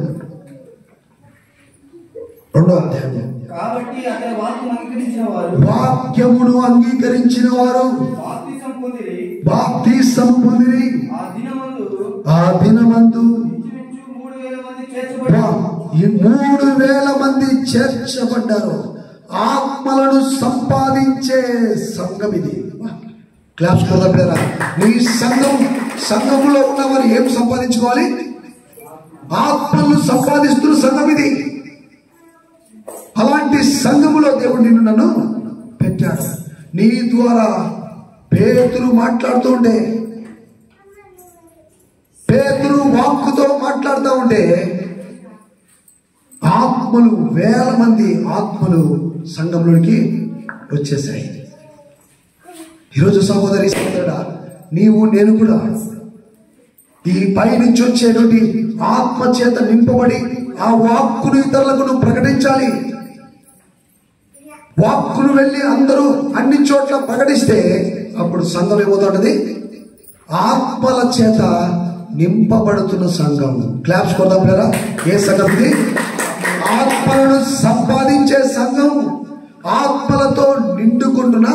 Speaker 2: 2వ అధ్యాయం.
Speaker 3: కాబట్టి అతని
Speaker 2: వాక్యమును అంగీకరించిన వారు బాప్తిసం పొందిరి. ఆ దినమందు 3,000 మంది చేర్చబడ్డారు. ఆత్మలను సంపాదించే సంఘం ఇది. క్లాప్స్ కొడతారా? నీ సంఘంలో ఉన్నవారు ఏం సంపాదించుకోవాలి? ఆత్మలను సంపాదిస్తున్న సంఘం ఇది. అలాంటి సంఘములో దేవుడు నన్ను పెట్టాడు. నీ ద్వారా పేతురు మాట్లాడుతూ ఉంటే, పేతురు వాక్కుతో మాట్లాడుతూ ఉంటే ఆత్మలు 1,000 మంది ఆత్మలు సంఘంలోకి వచ్చేసాయి. ఈరోజు సహోదరి సహోదరుడా, నీవు నేను కూడా ఈ పైనుంచి వచ్చేటువంటి ఆత్మ చేత నింపబడి ఆ వాక్కును ఇతరులకు నువ్వు ప్రకటించాలి. వాక్కును వెళ్ళి అందరూ అన్ని చోట్ల ప్రకటిస్తే అప్పుడు సంఘం ఏమవుతుంటది? ఆత్మల చేత నింపబడుతున్న సంఘం. క్లాప్స్ కొడదాం లేదా? ఏ సంఘం ఇది? ఆత్మలను సంపాదించే సంఘం. ఆత్మలతో నిండుకుంటున్న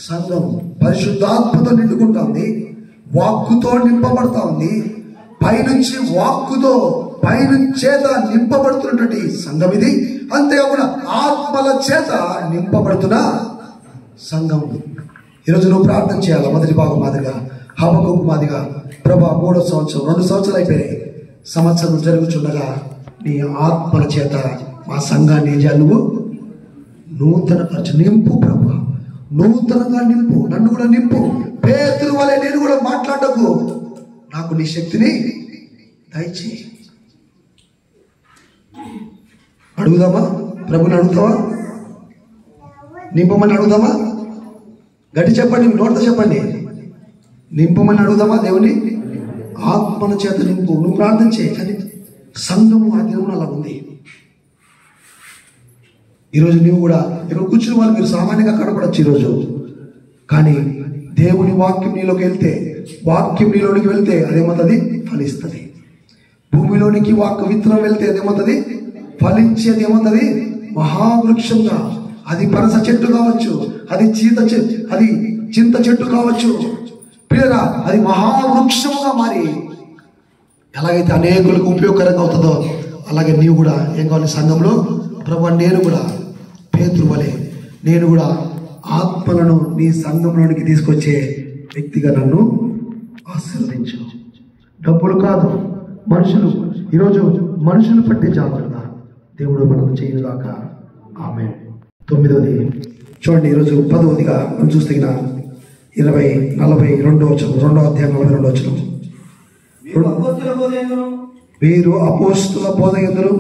Speaker 2: సంఘం. పరిశుద్ధాత్మతో నిండుకుంటుంది. వాక్కుతో నింపబడతా ఉంది. పైనుంచి వాక్కుతో చేత నింపబడుతున్నటువంటి సంఘం ఇది. అంతేకాకుండా ఆత్మల చేత నింపబడుతున్న సంఘం. ఈరోజు నువ్వు ప్రార్థన చేయాలి. మొదటి భాగం మాదిరిగా, హబక్కూకు మాదిరిగా, ప్రభా 3వ సంవత్సరం 2 సంవత్సరాలు అయిపోయాయి, సంవత్సరం జరుగుతుండగా నీ ఆత్మల చేత మా సంఘాన్ని నువ్వు నూతనపరచు. నింపు ప్రభా, నూతనంగా నింపు. నన్ను కూడా నింపు. పేతురు వలె నేను కూడా మాట్లాడకు. నాకు నీ శక్తిని దయచేయి. అడుగుదామా? ప్రభుని అడుగుతావా? నింపమని అడుగుదామా? గట్టి చెప్పండి, నోటితో చెప్పండి. నింపమని అడుగుదామా దేవుని? ఆత్మల చేత నింపు. నువ్వు ప్రార్థన చేయి. కానీ సంఘము ఆ దేవుడు అలా ఉంది. ఈరోజు నువ్వు కూడా ఇక్కడ కూర్చున్న వాళ్ళు మీరు సామాన్యంగా కనపడచ్చు ఈరోజు. కానీ దేవుని వాక్యం నీలోకి వెళ్తే, వాక్యం నీలోనికి వెళ్తే అదేమవుతుంది? ఫలిస్తుంది. భూమిలోనికి వాక్య విత్తనం వెళ్తే అదేమవుతుంది? ఫలించేది ఏమవుతుంది? మహావృక్షంగా. అది పనస చెట్టు కావచ్చు, అది చింత చెట్టు కావచ్చు. పిల్లరా, అది మహావృక్షముగా మారి ఎలాగైతే అనేకులకు ఉపయోగకరంగా అవుతుందో అలాగే నీవు కూడా ఏం కావాలి? సంఘంలో ప్రభు నేను కూడా పేతురు వలె నేను కూడా ఆత్మలను నీ సంఘంలోనికి తీసుకొచ్చే వ్యక్తిగా నన్ను ఆశీర్వదించు. డబ్బులు కాదు, మనుషులు. ఈరోజు మనుషులు పట్టే జాగ్రత్త దేవుడు మనం చేయనుగాక. ఆమేన్. 9వది చూడండి. ఈరోజు 10వదిగా మనం చూస్తే 42వ వచనం, 2వ అధ్యాయం 42వ వచనం. వీరు అపోస్తుల బోధ యందును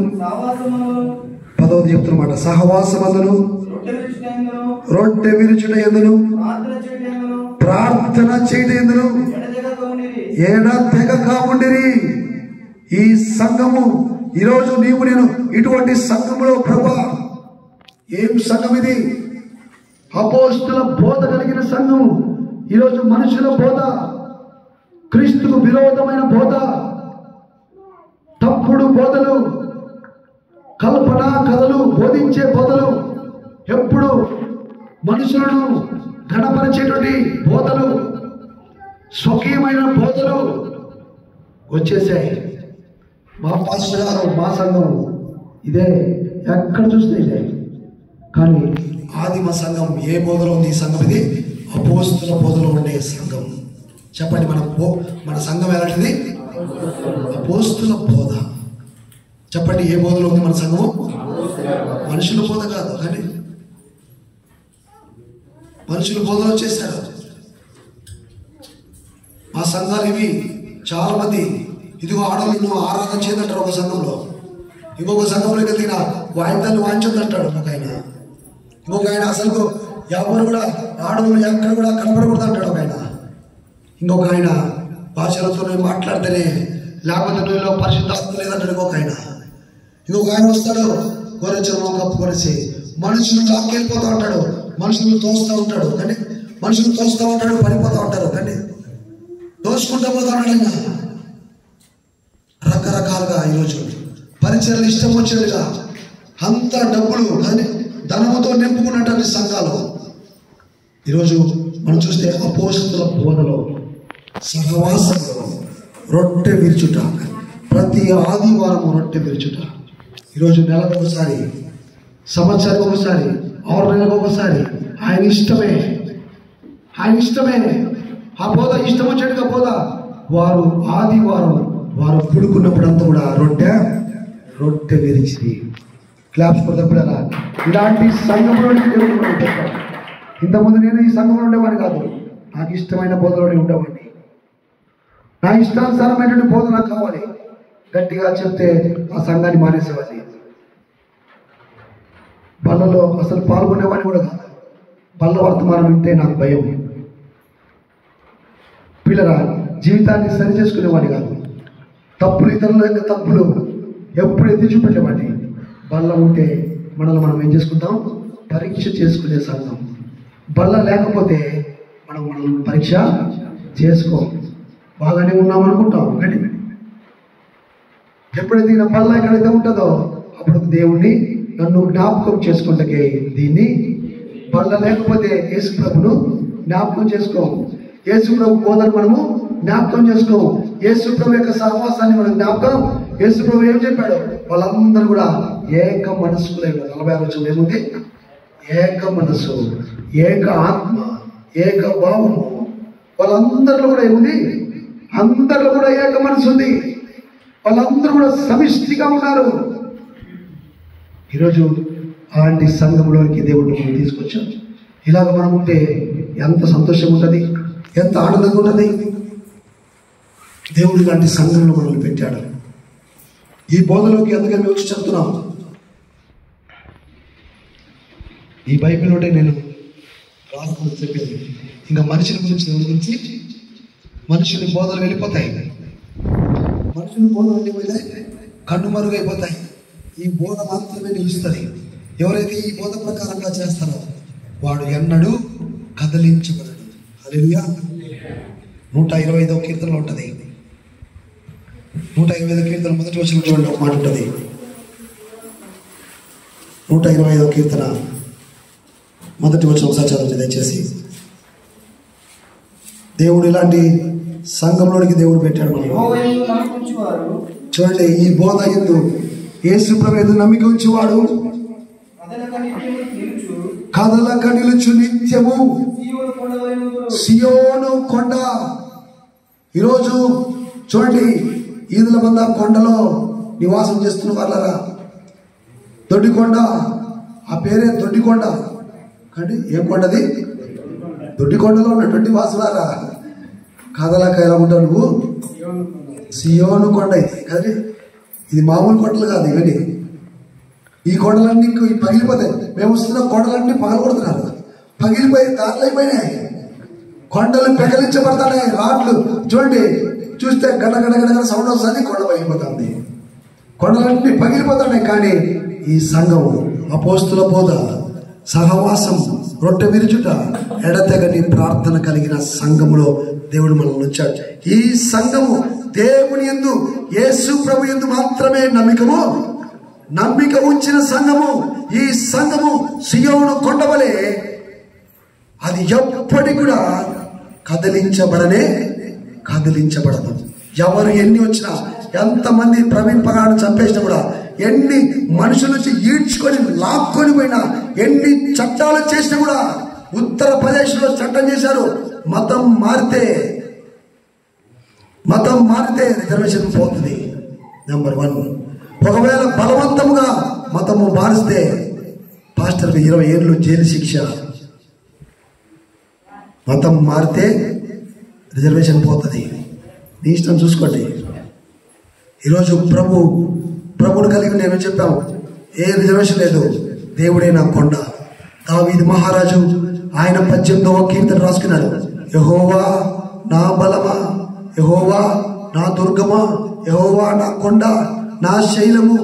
Speaker 2: 10వది చెప్తున్నమాట. సహవాసమందును, రొట్టె విరుచుట యందును, ప్రార్థన చేయట యందును ఎడతెగక ఉండిరి. ఈ సంఘము ఈరోజు నీవు నేను ఇటువంటి సంఘములో ప్రభా, ఏం సంఘం ఇది? అపోస్తుల బోధ కలిగిన సంఘం. ఈరోజు మనుషుల బోధ, క్రీస్తుకు విరోధమైన బోధ, తప్పుడు బోధలు, కల్పన కథలు బోధించే బోధలు, ఎప్పుడు మనుషులను గణపరిచేటువంటి బోధలు, స్వకీయమైన బోధలు వచ్చేసాయి. మా పాస్టర్ గారు, మా సంఘం ఇదే, ఎక్కడ చూస్తే ఇదే. కానీ ఆదిమ సంఘం ఏ బోధలో ఉంది? ఈ సంఘం ఇది అపోస్తుల బోధలో ఉండే సంఘం. చెప్పండి, మన సంఘం ఎలాంటిది? అపోస్తుల బోధ. చెప్పండి, ఏ బోధలో ఉంది మన సంఘము? మనుషుల బోధ కాదు, కానీ మనుషుల బోధలు వచ్చేసారు. మా సంఘాలు ఇవి. చాలా మంది ఇదిగో ఆడవాళ్ళు ఆరాధన చేయదంటారు ఒక సంఘంలో, ఇంకొక సంఘంలోకి వెళ్తే వాయిద్యాలు వాయించొద్దంటాడు ఒక ఆయన, ఇంకొక ఆయన అసలు ఎవరు కూడా ఆడవాళ్ళు ఎక్కడ కూడా కనపడకూడదు అంటాడు ఒక ఆయన, ఇంకొక ఆయన భాషలతోనే మాట్లాడితేనే, లేకపోతే నువ్వులో పరిశుద్ధాస్తం లేదంటాడు ఇంకొక ఆయన, ఇంకొక ఆయన వస్తాడు గొర్రెచర్మం కప్పుకొనేసి మనుషులు లాక్కెళ్ళిపోతూ ఉంటాడు, మనుషులు తోస్తూ ఉంటాడు, కానీ మనుషులు తోస్తూ ఉంటాడు, పడిపోతూ ఉంటారు, కానీ దోసుకుంటూ పోతా ఉన్నాడు. రకరకాలుగా ఈరోజు పరిచయాలు ఇష్టం వచ్చేదిగా అంత డబ్బులు కానీ ధనముతో నింపుకున్నటువంటి సంఘాలు ఈరోజు మనం చూస్తే అపోస్తుల బోధలో, సహవాసంలో రొట్టె విరుచుట, ప్రతి ఆదివారం రొట్టె విరుచుట. ఈరోజు నెలకు ఒకసారి, సంవత్సరానికి ఒకసారి, 6 నెలలకు ఒకసారి, ఆయన ఇష్టమే, ఆయన ఇష్టమే. ఆ బోధ ఇష్టం వచ్చేట్టుగా బోధ. వారు ఆదివారం వారు పుడుకున్నప్పుడంతా కూడా రొట్టె విరిచింది. క్లాప్స్ కొడతప్పుడలా ఇలాంటి సంఘంలో ఇంతకుముందు నేను ఈ సంఘంలో ఉండేవాడిని కాదు. నాకు ఇష్టమైన బోధలోనే ఉండేవాడిని. నా ఇష్టానుసారమైనటువంటి బోధ నాకు కావాలి. గట్టిగా చెప్తే ఆ సంఘాన్ని మానేసేవాడిని. బల్లలో అసలు పాల్గొనేవాడిని కూడా కాదు. బల్ల వర్తమానం వింటే నాకు భయం. పిల్లరా, జీవితాన్ని సరి చేసుకునేవాడిని కాదు. తప్పులు, ఇతరుల యొక్క తప్పులు ఎప్పుడు ఎత్తి చూపెట్టేవాడిని. బల్ల ఉంటే మనల్ని మనం ఏం చేసుకుంటాం? పరీక్ష చేసుకునే సంఘం. బల్ల లేకపోతే మనల్ని పరీక్ష చేసుకోం. బాగానే ఉన్నామనుకుంటాం, కానీ ఎప్పుడైతే ఈయన బల్ల ఎక్కడైతే ఉంటుందో అప్పుడు దేవుణ్ణి నన్ను జ్ఞాపకం చేసుకుంటే దీన్ని బల్ల లేకపోతే యేసు ప్రభును జ్ఞాపకం చేసుకోం. యేసు ప్రభు బోధన మనము జ్ఞాపకం చేసుకోం. యేసు ప్రభు యొక్క సహవాసాన్ని మనం జ్ఞాపకం. యేసు ప్రభు ఏం చెప్పాడు? వాళ్ళందరూ కూడా ఏక మనస్సులే. 46 వచనం ఏముంది? ఏక మనస్సు, ఏక ఆత్మ, ఏక భావము. వాళ్ళందరిలో కూడా ఏముంది? అందరిలో కూడా ఏక మనసు ఉంది. వాళ్ళందరూ కూడా సమిష్టిగా ఉన్నారు. ఈరోజు అలాంటి సంఘంలోకి దేవుడు మనం తీసుకొచ్చాం. ఇలాగ మనం ఉంటే ఎంత సంతోషం ఉంటుంది, ఎంత ఆనందంగా ఉంటుంది. దేవుడు ఇలాంటి సంఘంలో మనల్ని పెట్టాడు. ఈ బోధలోకి ఎందుకని మేము వచ్చి చెప్తున్నాం? ఈ బైబిల్లోనే నేను రాసుకుని చెప్పేది. ఇంకా మనుషుల గురించి, దేవుడి గురించి మనుషుని బోధలు వెళ్ళిపోతాయి. మనుషుని బోధలు వెళ్ళిపోతే కన్నుమరుగైపోతాయి. ఈ బోధ మాత్రమే నిలుస్తుంది. ఎవరైతే ఈ బోధ ప్రకారంగా చేస్తారో వాడు ఎన్నడూ కదిలించబడడు. హల్లెలూయా. 125వ కీర్తనలో ఉంటుంది. 125వ కీర్తన మొదటి వచనం చూడండి, ఒక మాట ఉంటుంది. 125వ కీర్తన మొదటి వచనం ఒకసారి చదవండి దయచేసి. దేవుడు ఇలాంటి సంఘంలోనికి దేవుడు పెట్టాడు మనల్ని. చూడండి, ఈ బోధ ఎందు యేసు ప్రభు యందు నమ్మిక ఉంచేవాడు కదలక నిలుచు నిత్యము సియోను కొండ. ఈరోజు చూడండి, ఈదుల మంద కొండలో నివాసం చేస్తున్న వాళ్ళరా, దొడ్డికొండ, ఆ పేరే దొడ్డికొండ. కానీ ఏం కొండది? దొడ్డికొండలో ఉన్నటువంటి వాసులారా, కదలక ఎలా ఉంటావు నువ్వు? సియోను కొండ. ఇది కదండి, ఇది మామూలు కొండలు కాదు. ఇవన్నీ ఈ కొండలన్నీ పగిలిపోతాయి. మేము వస్తున్న కొండలన్నీ పగలగొడుతున్నారు, పగిలిపోయి దారులు అయిపోయినాయి. కొండలు పెకలించబడతాయి. రాడ్లు చూడండి, చూస్తే గడగడగడ సౌండ్ వస్తుంది, కొండ పగిలిపోతుంది. కొండలన్నీ పగిలిపోతున్నాయి. కానీ ఈ సంఘం అపోస్తుల బోధ, సహవాసం, రొట్టె విరుచుట, ఎడతెగని ప్రార్థన కలిగిన సంఘములో దేవుడు మనల్ని ఉంచాడు. ఈ సంఘము దేవుని యందు, యేసు ప్రభు యందు మాత్రమే నమ్మిక ఉంచిన సంఘము. ఈ సంఘము సియోను కొండవలే, అది ఎప్పటికి కూడా కదిలించబడదు. ఎవరు ఎన్ని వచ్చినా, ఎంతమంది ప్రవీణ్ పగాను చంపేసినా కూడా, ఎన్ని మనుషుల నుంచి ఈడ్చుకొని లాక్కొని పోయినా, ఎన్ని చట్టాలు చేసినా కూడా, ఉత్తరప్రదేశ్లో చట్టం చేశారు, మతం మారితే రిజర్వేషన్ పోతుంది. నెంబర్ 1. ఒకవేళ బలవంతముగా మతము మారిస్తే పాస్టర్కి 20 ఏళ్ళు జైలు శిక్ష. మతం మారితే రిజర్వేషన్ పోతుంది. నీ ఇష్టం చూసుకోండి. ఈరోజు ప్రభుని కలిగి నేను చెప్పాము, ఏ రిజర్వేషన్ లేదు. దేవుడే నా కొండ. దావీదు మహారాజు ఆయన 18వ కీర్తన రాసుకున్నాడు. యెహోవా నా బలమా, యెహోవా నా దుర్గమా, యెహోవా నా కొండ, నా శైలము,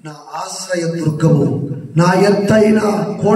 Speaker 2: నా ఆశ్రయ దుర్గము, నా ఎత్తైన కోట.